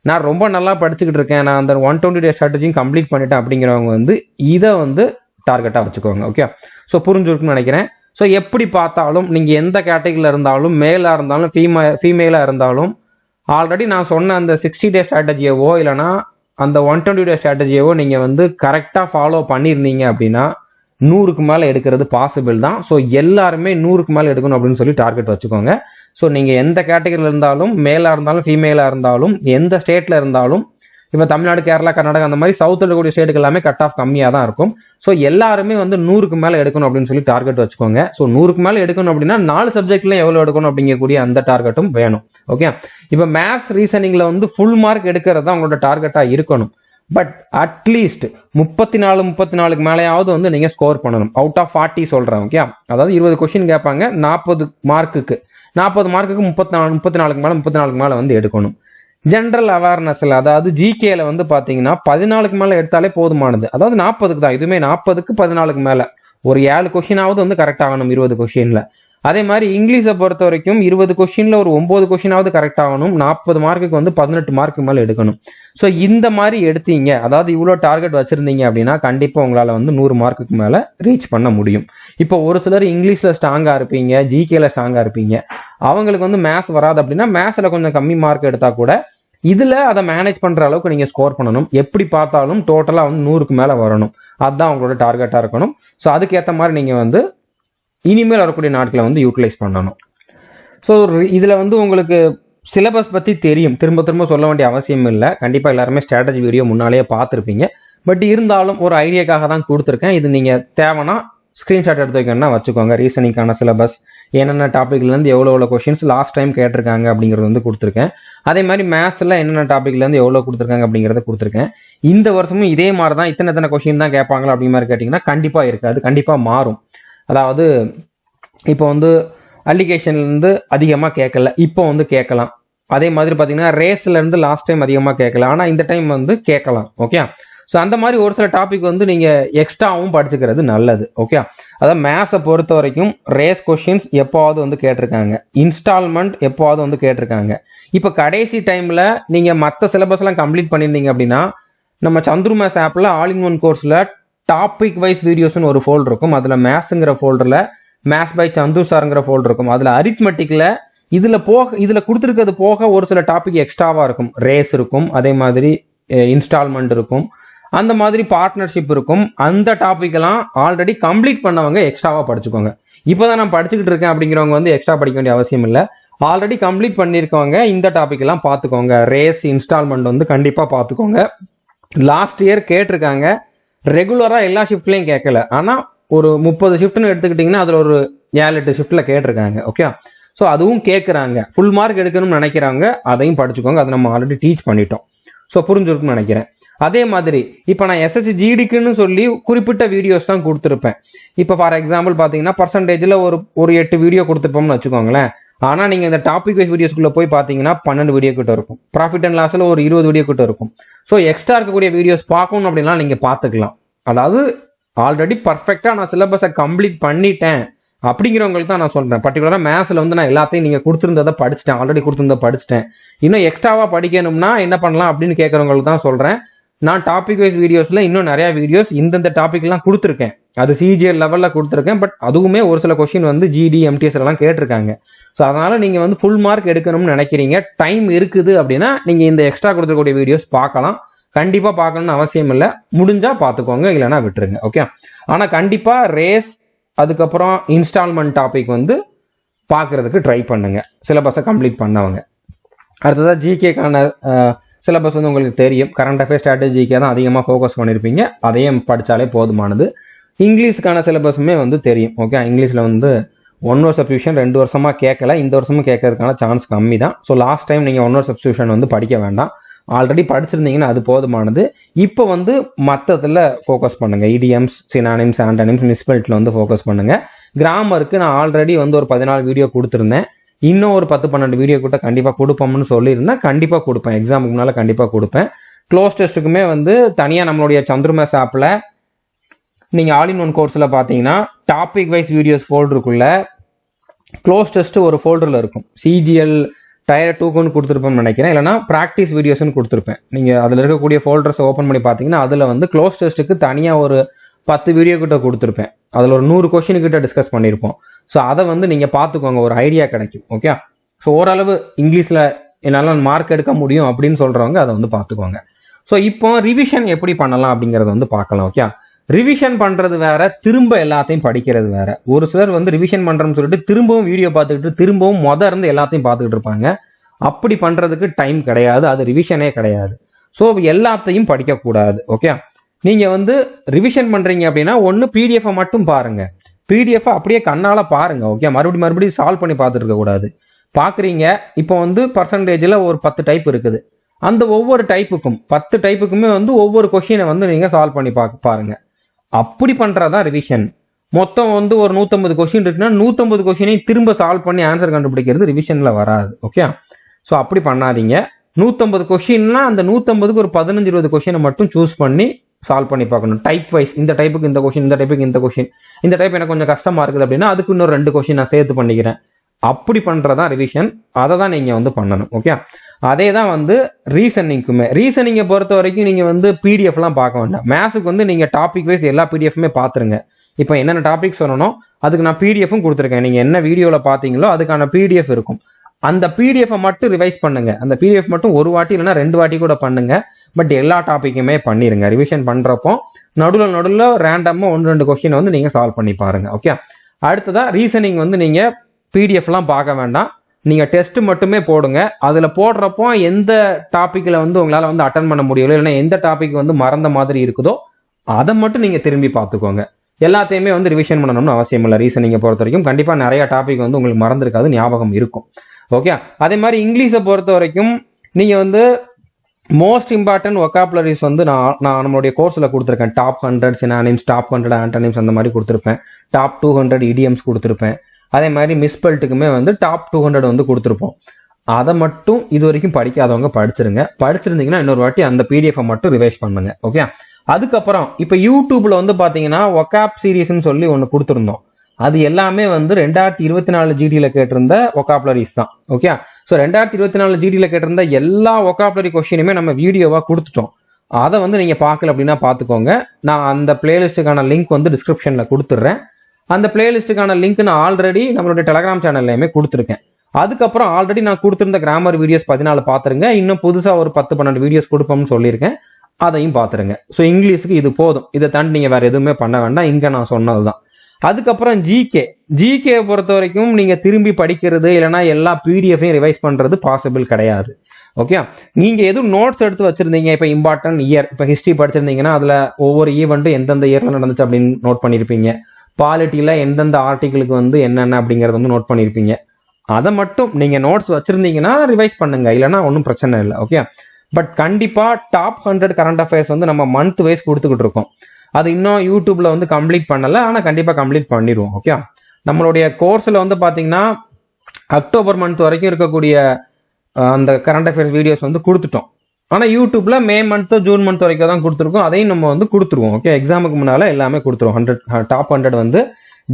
நான் ரொம்ப நல்லா படிச்சுக்கிட்டு இருக்கேன், நான் அந்த 120 டே ஸ்ட்ராட்டஜியும் கம்ப்ளீட் பண்ணிட்டேன் அப்படிங்கிறவங்க வந்து இதை வந்து டார்கெட்டாக வச்சுக்கோங்க. ஓகே, ஸோ புரிஞ்சுருக்குன்னு நினைக்கிறேன். ஸோ எப்படி பார்த்தாலும் நீங்கள் எந்த கேட்டகரியில் இருந்தாலும், மேலாக இருந்தாலும் ஃபீமேலாக இருந்தாலும், ஆல்ரெடி நான் சொன்ன அந்த 60 டே ஸ்ட்ராட்டஜியவோ இல்லைனா அந்த 120 டே ஸ்ட்ராட்டஜியவோ நீங்கள் வந்து கரெக்டாக ஃபாலோ பண்ணியிருந்தீங்க அப்படின்னா 100க்கு மேலே எடுக்கிறது பாசிபிள் தான். ஸோ எல்லாருமே 100க்கு மேலே எடுக்கணும் அப்படின்னு சொல்லி டார்கெட் வச்சுக்கோங்க. ஸோ நீங்கள் எந்த கேட்டகரியில் இருந்தாலும், மேலாக இருந்தாலும் ஃபீமேலாக இருந்தாலும், எந்த ஸ்டேட்டில் இருந்தாலும், இப்போ தமிழ்நாடு, கேரளா, கர்நாடகா அந்த மாதிரி சவுத்தில் இருக்கக்கூடிய ஸ்டேட்டுக்கு எல்லாமே கட் ஆஃப் கம்மியாக தான் இருக்கும். ஸோ எல்லாருமே வந்து 100க்கு மேலே எடுக்கணும் அப்படின்னு சொல்லி டார்கெட் வச்சுக்கோங்க. ஸோ 100க்கு மேலே எடுக்கணும் அப்படின்னா 4 சப்ஜெக்ட்ல எவ்வளோ எடுக்கணும் அப்படிங்கக்கூடிய அந்த டார்கெட்டும் வேணும். ஓகே, இப்போ மேத்ஸ் ரீசனிங்கில் வந்து ஃபுல் மார்க் எடுக்கிறது தான் உங்களோட டார்கெட்டாக இருக்கணும். பட் அட்லீஸ்ட் 34க்கு மேலேயாவது வந்து நீங்கள் ஸ்கோர் பண்ணணும். அவுட் ஆஃப் 40 சொல்கிறேன். ஓகே, அதாவது 20 கொஸ்டின் கேட்பாங்க, 40 மார்க்குக்கு 34க்கு மேலே வந்து எடுக்கணும். ஜென்ரல் அவேர்னஸ்ல, அதாவது ஜிகேல வந்து பார்த்தீங்கன்னா 14க்கு மேலே எடுத்தாலே போதுமானது. அதாவது 40க்கு தான், இதுவுமே 40க்கு 14க்கு மேலே ஒரு 7 கொஸ்டினாவது வந்து கரெக்ட் ஆகணும் 20 கொஸ்டின்ல. அதே மாதிரி இங்கிலீஷை பொறுத்த வரைக்கும் 20 கொஸ்டின்ல ஒரு 9 கொஸ்டினாவது கரெக்ட் ஆகணும். 40 மார்க்குக்கு வந்து 18 மார்க்கு மேலே எடுக்கணும். ஸோ இந்த மாதிரி எடுத்தீங்க, அதாவது இவ்வளோ டார்கெட் வச்சிருந்தீங்க அப்படின்னா கண்டிப்பாக உங்களால் வந்து 100 மார்க்குக்கு மேலே ரீச் பண்ண முடியும். இப்போ ஒரு சிலர் இங்கிலீஷில் ஸ்ட்ராங்காக இருப்பீங்க, ஜிகேல ஸ்ட்ராங்காக இருப்பீங்க, அவங்களுக்கு வந்து மேத்ஸ் வராது அப்படின்னா மேத்ஸில் கொஞ்சம் கம்மி மார்க் எடுத்தால் கூட இதில் அதை மேனேஜ் பண்ணுற அளவுக்கு நீங்கள் ஸ்கோர் பண்ணணும். எப்படி பார்த்தாலும் டோட்டலாக வந்து 100க்கு மேலே வரணும். அதுதான் உங்களோட டார்கெட்டாக இருக்கணும். ஸோ அதுக்கேற்ற மாதிரி நீங்கள் வந்து இனிமேல் வரக்கூடிய நாட்களை வந்து யூட்டிலைஸ் பண்ணணும். ஸோ இதில் வந்து உங்களுக்கு சிலபஸ் பற்றி தெரியும், திரும்ப திரும்ப சொல்ல வேண்டிய அவசியம் இல்லை. கண்டிப்பாக எல்லாருமே ஸ்ட்ராட்டஜி வீடியோ முன்னாலேயே பார்த்துருப்பீங்க. பட் இருந்தாலும் ஒரு ஐடியாக்காக தான் கொடுத்துருக்கேன். இது நீங்கள் தேவைன்னா ஸ்க்ரீன்ஷாட் எடுத்து வைக்கணும்னா வச்சுக்கோங்க. ரீசனிங்கான சிலபஸ், என்னென்ன டாப்பிக்லேருந்து எவ்வளோ கொஷின்ஸ் லாஸ்ட் டைம் கேட்டிருக்காங்க அப்படிங்கிறது வந்து கொடுத்துருக்கேன். அதே மாதிரி மேத்ஸில் என்னென்ன டாப்பிக்லேருந்து எவ்வளோ கொடுத்துருக்காங்க அப்படிங்கிறத கொடுத்துருக்கேன். இந்த வருஷமும் இதே மாதிரி தான் இத்தனை கொஷின் தான் கேட்பாங்களா அப்படிங்கிற மாதிரி கேட்டிங்கன்னா கண்டிப்பாக இருக்காது, கண்டிப்பாக மாறும். அதாவது இப்போ வந்து அப்ளிகேஷன்லேருந்து அதிகமாக கேட்கல, இப்போ வந்து கேட்கலாம். அதே மாதிரி பார்த்தீங்கன்னா ரேஸ்லேருந்து லாஸ்ட் டைம் அதிகமாக கேட்கல, ஆனால் இந்த டைம் வந்து கேட்கலாம். ஓகே, ஸோ அந்த மாதிரி ஒரு சில டாபிக் வந்து நீங்கள் எக்ஸ்ட்ராவும் படிச்சுக்கிறது நல்லது. ஓகே, அதாவது மேத்ஸை பொறுத்த வரைக்கும் ரேஸ் கொஷின்ஸ் எப்போவாவது வந்து கேட்டிருக்காங்க, இன்ஸ்டால்மெண்ட் எப்போவாவது வந்து கேட்டிருக்காங்க. இப்போ கடைசி டைமில் நீங்கள் மற்ற சிலபஸ்லாம் கம்ப்ளீட் பண்ணியிருந்தீங்க அப்படின்னா நம்ம சந்துரு மேத்ஸ் ஆப்பில் ஆல் இன் ஒன் கோர்ஸில் டாபிக் வைஸ் வீடியோஸ்னு ஒரு ஃபோல்டர் இருக்கும். அதில் மேத்ஸுங்கிற ஃபோல்டரில் மேத்ஸ் பை சந்துரு சாருங்கிற ஃபோல்டர் இருக்கும். அதில் அரித்மெட்டிக்கில் இதில் கொடுத்துருக்கிறது போக ஒரு சில டாபிக் எக்ஸ்ட்ராவாக இருக்கும். ரேஸ் இருக்கும், அதே மாதிரி இன்ஸ்டால்மெண்ட் இருக்கும், அந்த மாதிரி பார்ட்னர்ஷிப் இருக்கும். அந்த டாபிக்லாம் ஆல்ரெடி கம்ப்ளீட் பண்ணவங்க எக்ஸ்ட்ராவாக படிச்சுக்கோங்க. இப்போ தான் நான் படிச்சுக்கிட்டு இருக்கேன் அப்படிங்கிறவங்க வந்து எக்ஸ்ட்ரா படிக்க வேண்டிய அவசியம் இல்லை. ஆல்ரெடி கம்ப்ளீட் பண்ணியிருக்கவங்க இந்த டாபிக் எல்லாம் பார்த்துக்கோங்க. ரேஸ், இன்ஸ்டால்மெண்ட் வந்து கண்டிப்பாக பார்த்துக்கோங்க. லாஸ்ட் இயர் கேட்டிருக்காங்க, ரெகுலராக எல்லா ஷிஃப்ட்லையும் கேட்கல, ஆனால் ஒரு 30 ஷிஃப்ட்னு எடுத்துக்கிட்டிங்கன்னா அதில் ஒரு 7-8 ஷிஃப்ட்டில் கேட்டிருக்காங்க. ஓகே, ஸோ அதுவும் கேட்குறாங்க. ஃபுல் மார்க் எடுக்கணும்னு நினைக்கிறாங்க, அதையும் படிச்சுக்கோங்க. அதை நம்ம ஆல்ரெடி டீச் பண்ணிட்டோம். ஸோ புரிஞ்சிருக்குன்னு நினைக்கிறேன். அதே மாதிரி இப்போ நான் எஸ்எஸ்சி ஜிடிக்குன்னு சொல்லி குறிப்பிட்ட வீடியோஸ் தான் கொடுத்துருப்பேன். இப்போ ஃபார் எக்ஸாம்பிள் பார்த்தீங்கன்னா பர்சன்டேஜில் ஒரு 8 வீடியோ கொடுத்துருப்போம்னு வச்சுக்கோங்களேன். ஆனால் நீங்கள் இந்த டாபிக் வைஸ் வீடியோஸ்குள்ளே போய் பார்த்தீங்கன்னா 12 வீடியோ கிட்ட இருக்கும். ப்ராஃபிட் அண்ட் லாஸில் ஒரு 20 வீடியோ கிட்ட இருக்கும். ஸோ எக்ஸ்ட்ரா இருக்கக்கூடிய வீடியோஸ் பார்க்கணும் அப்படின்னா நீங்கள் பார்த்துக்கலாம். அதாவது ஆல்ரெடி பர்ஃபெக்டாக நான் சிலபஸை கம்ப்ளீட் பண்ணிட்டேன் அப்படிங்கிறவங்களுக்கு தான் நான் சொல்கிறேன். பர்டிகுலராக மேத்ஸில் வந்து நான் எல்லாத்தையும் நீங்கள் கொடுத்துருந்ததை படிச்சுட்டேன், ஆல்ரெடி கொடுத்துருந்ததை படிச்சுட்டேன், இன்னும் எக்ஸ்ட்ராவாக படிக்கணும்னா என்ன பண்ணலாம் அப்படின்னு கேட்குறவங்களுக்கு தான் சொல்கிறேன். நான் டாபிக் வைஸ் வீடியோஸ்ல இன்னும் நிறைய வீடியோஸ் இந்தந்த டாபிக்லாம் கொடுத்துருக்கேன். அது சிஜிஎல் லெவல்ல கொடுத்துருக்கேன். பட் அதுவுமே ஒரு சில கொஸ்டின் வந்து ஜிடி எம்டிஎஸ் எல்லாம் கேட்டிருக்காங்க. ஸோ அதனால நீங்க வந்து ஃபுல் மார்க் எடுக்கணும்னு நினைக்கிறீங்க, டைம் இருக்குது அப்படின்னா நீங்க இந்த எக்ஸ்ட்ரா கொடுத்துருக்கூடிய வீடியோஸ் பார்க்கலாம். கண்டிப்பா பார்க்கணும்னு அவசியம் இல்லை, முடிஞ்சா பார்த்துக்கோங்க, இல்லைன்னா விட்டுருங்க. ஓகே, ஆனா கண்டிப்பா ரேஸ் அதுக்கப்புறம் இன்ஸ்டால்மெண்ட் டாபிக் வந்து பார்க்கறதுக்கு ட்ரை பண்ணுங்க, சிலபஸை கம்ப்ளீட் பண்ணவங்க. அடுத்ததாக ஜிகேக்கான சிலபஸ் வந்து உங்களுக்கு தெரியும். கரண்ட் அஃபேர்ஸ், ஸ்ட்ராட்டஜி, ஜிகே தான் அதிகமாக ஃபோக்கஸ் பண்ணியிருப்பீங்க, அதையும் படித்தாலே போதுமானது. இங்கிலீஷுக்கான சிலபஸுமே வந்து தெரியும். ஓகே, இங்கிலீஷில் வந்து 1 word சப்ஸ்டியூஷன் 2 வருஷமாக கேட்கல, இந்த வருஷமும் கேட்கறதுக்கான சான்ஸ் கம்மி தான். ஸோ லாஸ்ட் டைம் நீங்கள் 1 word சப்ஸ்டியூஷன் வந்து படிக்க வேண்டாம், ஆல்ரெடி படிச்சிருந்தீங்கன்னா அது போதுமானது. இப்போ வந்து மற்றதில் ஃபோக்கஸ் பண்ணுங்க, இடியம்ஸ், சினானிம்ஸ், ஆண்டனிம்ஸ், மிஸ்பெல்ட்டில் வந்து ஃபோக்கஸ் பண்ணுங்க. கிராமருக்கு நான் ஆல்ரெடி வந்து ஒரு 14 வீடியோ கொடுத்துருந்தேன், இன்னும் ஒரு 10-12 வீடியோ கூட கண்டிப்பாக கொடுப்போம்னு சொல்லியிருந்தேன். கண்டிப்பாக கொடுப்பேன், எக்ஸாமுக்கு முன்னால் கண்டிப்பாக கொடுப்பேன். க்ளோஸ் டெஸ்ட்டுக்குமே வந்து தனியாக நம்மளுடைய சந்திரமேஸ் ஆப்பில் நீங்கள் ஆல் இன் ஒன் கோர்ஸில் பார்த்தீங்கன்னா டாபிக் வைஸ் வீடியோஸ் ஃபோல்டருக்குள்ள க்ளோஸ் டெஸ்ட் ஒரு ஃபோல்டரில் இருக்கும். சிஜிஎல் டயர் 2க்குன்னு கொடுத்துருப்பேன்னு நினைக்கிறேன், இல்லைனா ப்ராக்டிஸ் வீடியோஸ்ன்னு கொடுத்துருப்பேன். நீங்கள் அதில் இருக்கக்கூடிய ஃபோல்டர்ஸை ஓப்பன் பண்ணி பார்த்தீங்கன்னா அதில் வந்து க்ளோஸ் டெஸ்ட்டுக்கு தனியாக ஒரு 10 வீடியோ கிட்ட கொடுத்துருப்பேன். அதில் ஒரு 100 கொஸ்டின் கிட்ட டிஸ்கஸ் பண்ணியிருப்போம். ஸோ அதை வந்து நீங்கள் பார்த்துக்கோங்க, ஒரு ஐடியா கிடைக்கும். ஓகே, ஸோ ஓரளவு இங்கிலீஷில் என்னால் மார்க் எடுக்க முடியும் அப்படின்னு சொல்கிறவங்க அதை வந்து பார்த்துக்கோங்க. ஸோ இப்போ ரிவிஷன் எப்படி பண்ணலாம் அப்படிங்கிறத வந்து பார்க்கலாம். ஓகே, ரிவிஷன் பண்ணுறது வேற, திரும்ப எல்லாத்தையும் படிக்கிறது வேற. ஒரு சிலர் வந்து ரிவிஷன் பண்ணுறோம்னு சொல்லிட்டு திரும்பவும் வீடியோ பார்த்துக்கிட்டு திரும்பவும் இருந்து எல்லாத்தையும் பார்த்துக்கிட்டு இருப்பாங்க. அப்படி பண்ணுறதுக்கு டைம் கிடையாது, அது ரிவிஷனே கிடையாது. ஸோ எல்லாத்தையும் படிக்கக்கூடாது. ஓகே, நீங்கள் வந்து ரிவிஷன் பண்ணுறீங்க அப்படின்னா ஒன்று பிடிஎஃபை மட்டும் பாருங்க, பிடிஎஃப் அப்படியே கண்ணால பாருங்க. ஓகே, மறுபடியும் சால்வ் பண்ணி பார்த்துட்டு இருக்க கூடாது. பார்க்குறீங்க, இப்போ வந்து பர்சன்டேஜில் ஒரு 10 டைப் இருக்குது, அந்த ஒவ்வொரு டைப்புக்கும் 10 டைப்புக்குமே வந்து ஒவ்வொரு கொஷினை வந்து நீங்கள் சால்வ் பண்ணி பாருங்க. அப்படி பண்ணுறதான் ரிவிஷன். மொத்தம் வந்து ஒரு 150 கொஷின் இருக்குன்னா 150 கொஷினையும் திரும்ப சால்வ் பண்ணி ஆன்சர் கண்டுபிடிக்கிறது ரிவிஷனில் வராது. ஓகே, ஸோ அப்படி பண்ணாதீங்க. 150 கொஷின்னா அந்த 150க்கு ஒரு 15-20 கொஷினை மட்டும் சூஸ் பண்ணி சால்வ் பண்ணி பார்க்கணும். டைப் வைஸ், இந்த டைப்புக்கு இந்த கொஷின், இந்த டைப்புக்கு இந்த கொஷின், இந்த டைப் எனக்கு கொஞ்சம் கஷ்டமா இருக்குது அப்படின்னா அதுக்கு இன்னொரு 2 கொஷின் நான் சேர்த்து பண்ணிக்கிறேன். அப்படி பண்றதா ரிவிஷன், அதை தான் நீங்க வந்து பண்ணணும். ஓகே, அதே தான் வந்து ரீசனிங்குமே. ரீசனிங்கை பொறுத்த வரைக்கும் நீங்க வந்து பிடிஎஃப்லாம் பார்க்க வேண்டாம். மேத்ஸுக்கு வந்து நீங்க டாபிக் வைஸ் எல்லா பிடிஎஃப்மே பார்த்துருங்க. இப்போ என்னென்ன டாபிக் சொல்லணும் அதுக்கு நான் பிடிஎஃப்பும் கொடுத்துருக்கேன். நீங்க என்ன வீடியோவில் பார்த்தீங்களோ அதுக்கான பிடிஎஃப் இருக்கும். அந்த பிடிஎஃப் மட்டும் ரிவைஸ் பண்ணுங்க. அந்த பிடிஎஃப் மட்டும் ஒரு வாட்டி இல்லைன்னா 2 வாட்டி கூட பண்ணுங்க. பட் எல்லா டாபிக்குமே பண்ணிருங்க. ரிவிஷன் பண்றப்போ நடுவில் ரேண்டமா 1-2 கொஸ்டின் வந்து நீங்க சால்வ் பண்ணி பாருங்க. ஓகே, அடுத்ததா ரீசனிங் வந்து நீங்க பிடிஎஃப்லாம் பார்க்க வேண்டாம், நீங்க டெஸ்ட் மட்டுமே போடுங்க. அதுல போடுறப்போ எந்த டாபிக்ல வந்து உங்களால வந்து அட்டன் பண்ண முடியல, இல்லைன்னா எந்த டாபிக் வந்து மறந்த மாதிரி இருக்குதோ அதை மட்டும் நீங்க திரும்பி பார்த்துக்கோங்க. எல்லாத்தையுமே வந்து ரிவிஷன் பண்ணணும்னு அவசியம் இல்லை. ரீசனிங்கை பொறுத்த வரைக்கும் கண்டிப்பா நிறைய டாபிக் வந்து உங்களுக்கு மறந்துருக்காது, ஞாபகம் இருக்கும். ஓகே, அதே மாதிரி இங்கிலீஷை பொறுத்த வரைக்கும் நீங்க வந்து மோஸ்ட் இம்பார்ட்டன்ட் ஒகாபுலரிஸ் வந்து நான் நம்மளுடைய கோர்ஸ்ல கொடுத்துருக்கேன். டாப் 100 சினானிம்ஸ், டாப் 100 ஆண்டனிம்ஸ் அந்த மாதிரி கொடுத்துருப்பேன். டாப் 200 இடியம்ஸ் கொடுத்துருப்பேன். அதே மாதிரி மிஸ்பெல்ட்டுக்குமே வந்து டாப் 200 வந்து கொடுத்துருப்போம். அதை மட்டும் இது வரைக்கும் படிக்காதவங்க படிச்சிருங்க. படிச்சிருந்தீங்கன்னா இன்னொரு வாட்டி அந்த பிடிஎஃப் மட்டும் ரிவைஸ் பண்ணுங்க. ஓகே, அதுக்கப்புறம் இப்போ யூடியூப்ல வந்து பாத்தீங்கன்னா ஒகாப் சீரீஸ்ன்னு சொல்லி ஒன்று கொடுத்துருந்தோம். அது எல்லாமே வந்து 2024 ஜிடியில கேட்டிருந்த ஒகாபுலரிஸ் தான். ஓகே, ஸோ 2024 ஜிடியில கேட்டிருந்த எல்லா ஒகாபுலரி கொஸ்டினுமே நம்ம வீடியோவா கொடுத்துட்டோம். அதை வந்து நீங்க பார்க்கல அப்படின்னா பார்த்துக்கோங்க. நான் அந்த பிளேலிஸ்டுக்கான லிங்க் வந்து டிஸ்கிரிப்ஷன்ல கொடுத்துட்றேன். அந்த பிளேலிஸ்டுக்கான லிங்க் நான் ஆல்ரெடி நம்மளுடைய டெலகிராம் சேனல்லையுமே கொடுத்துருக்கேன். அதுக்கப்புறம் ஆல்ரெடி நான் கொடுத்துருந்த கிராமர் வீடியோஸ் 14 பார்த்துருங்க. இன்னும் புதுசா ஒரு 10-12 வீடியோஸ் கொடுப்போம்னு சொல்லியிருக்கேன், அதையும் பார்த்துருங்க. ஸோ இங்கிலீஷுக்கு இது போதும், இதை தாண்டி நீங்க வேற எதுவுமே பண்ண வேண்டாம். இங்க நான் சொன்னதுதான். அதுக்கப்புறம் ஜிகே பொறுத்த வரைக்கும் நீங்க திரும்பி படிக்கிறது இல்லைன்னா எல்லா பிடிஎஃபையும் ரிவைஸ் பண்றது பாசிபிள் கிடையாது. ஓகே, நீங்க எதுவும் நோட்ஸ் எடுத்து வச்சிருந்தீங்க, இப்போ இம்பார்ட்டன்ட் இயர், இப்போ ஹிஸ்டரி படிச்சிருந்தீங்கன்னா அதுல ஒவ்வொரு ஈவெண்ட்டும் எந்தெந்த இயர்ல நடந்துச்சு அப்படின்னு நோட் பண்ணிருப்பீங்க. பாலிட்டியில எந்தெந்த ஆர்டிகிளுக்கு வந்து என்னென்ன அப்படிங்கறத வந்து நோட் பண்ணிருப்பீங்க. அதை மட்டும் நீங்க நோட்ஸ் வச்சிருந்தீங்கன்னா ரிவைஸ் பண்ணுங்க, இல்லைன்னா ஒன்றும் பிரச்சனை இல்லை. ஓகே, பட் கண்டிப்பா டாப் 100 கரண்ட் அஃபேர்ஸ் வந்து நம்ம மந்த் வைஸ் கொடுத்துக்கிட்டு இருக்கோம். அது இன்னும் யூடியூப்ல வந்து கம்ப்ளீட் பண்ணல, ஆனா கண்டிப்பா கம்ப்ளீட் பண்ணிடுவோம். ஓகே, நம்மளுடைய கோர்ஸ்ல வந்து பாத்தீங்கன்னா அக்டோபர் மந்த் வரைக்கும் இருக்கக்கூடிய அந்த கரண்ட் அஃபேர்ஸ் வீடியோஸ் வந்து கொடுத்துட்டோம். ஆனா யூடியூப்ல மே மந்த் ஜூன் மந்த் வரைக்கும் தான் கொடுத்துருக்கோம். அதையும் நம்ம வந்து கொடுத்துருவோம். ஓகே, எக்ஸாமுக்கு முன்னால எல்லாமே கொடுத்துருவோம். டாப் 100 வந்து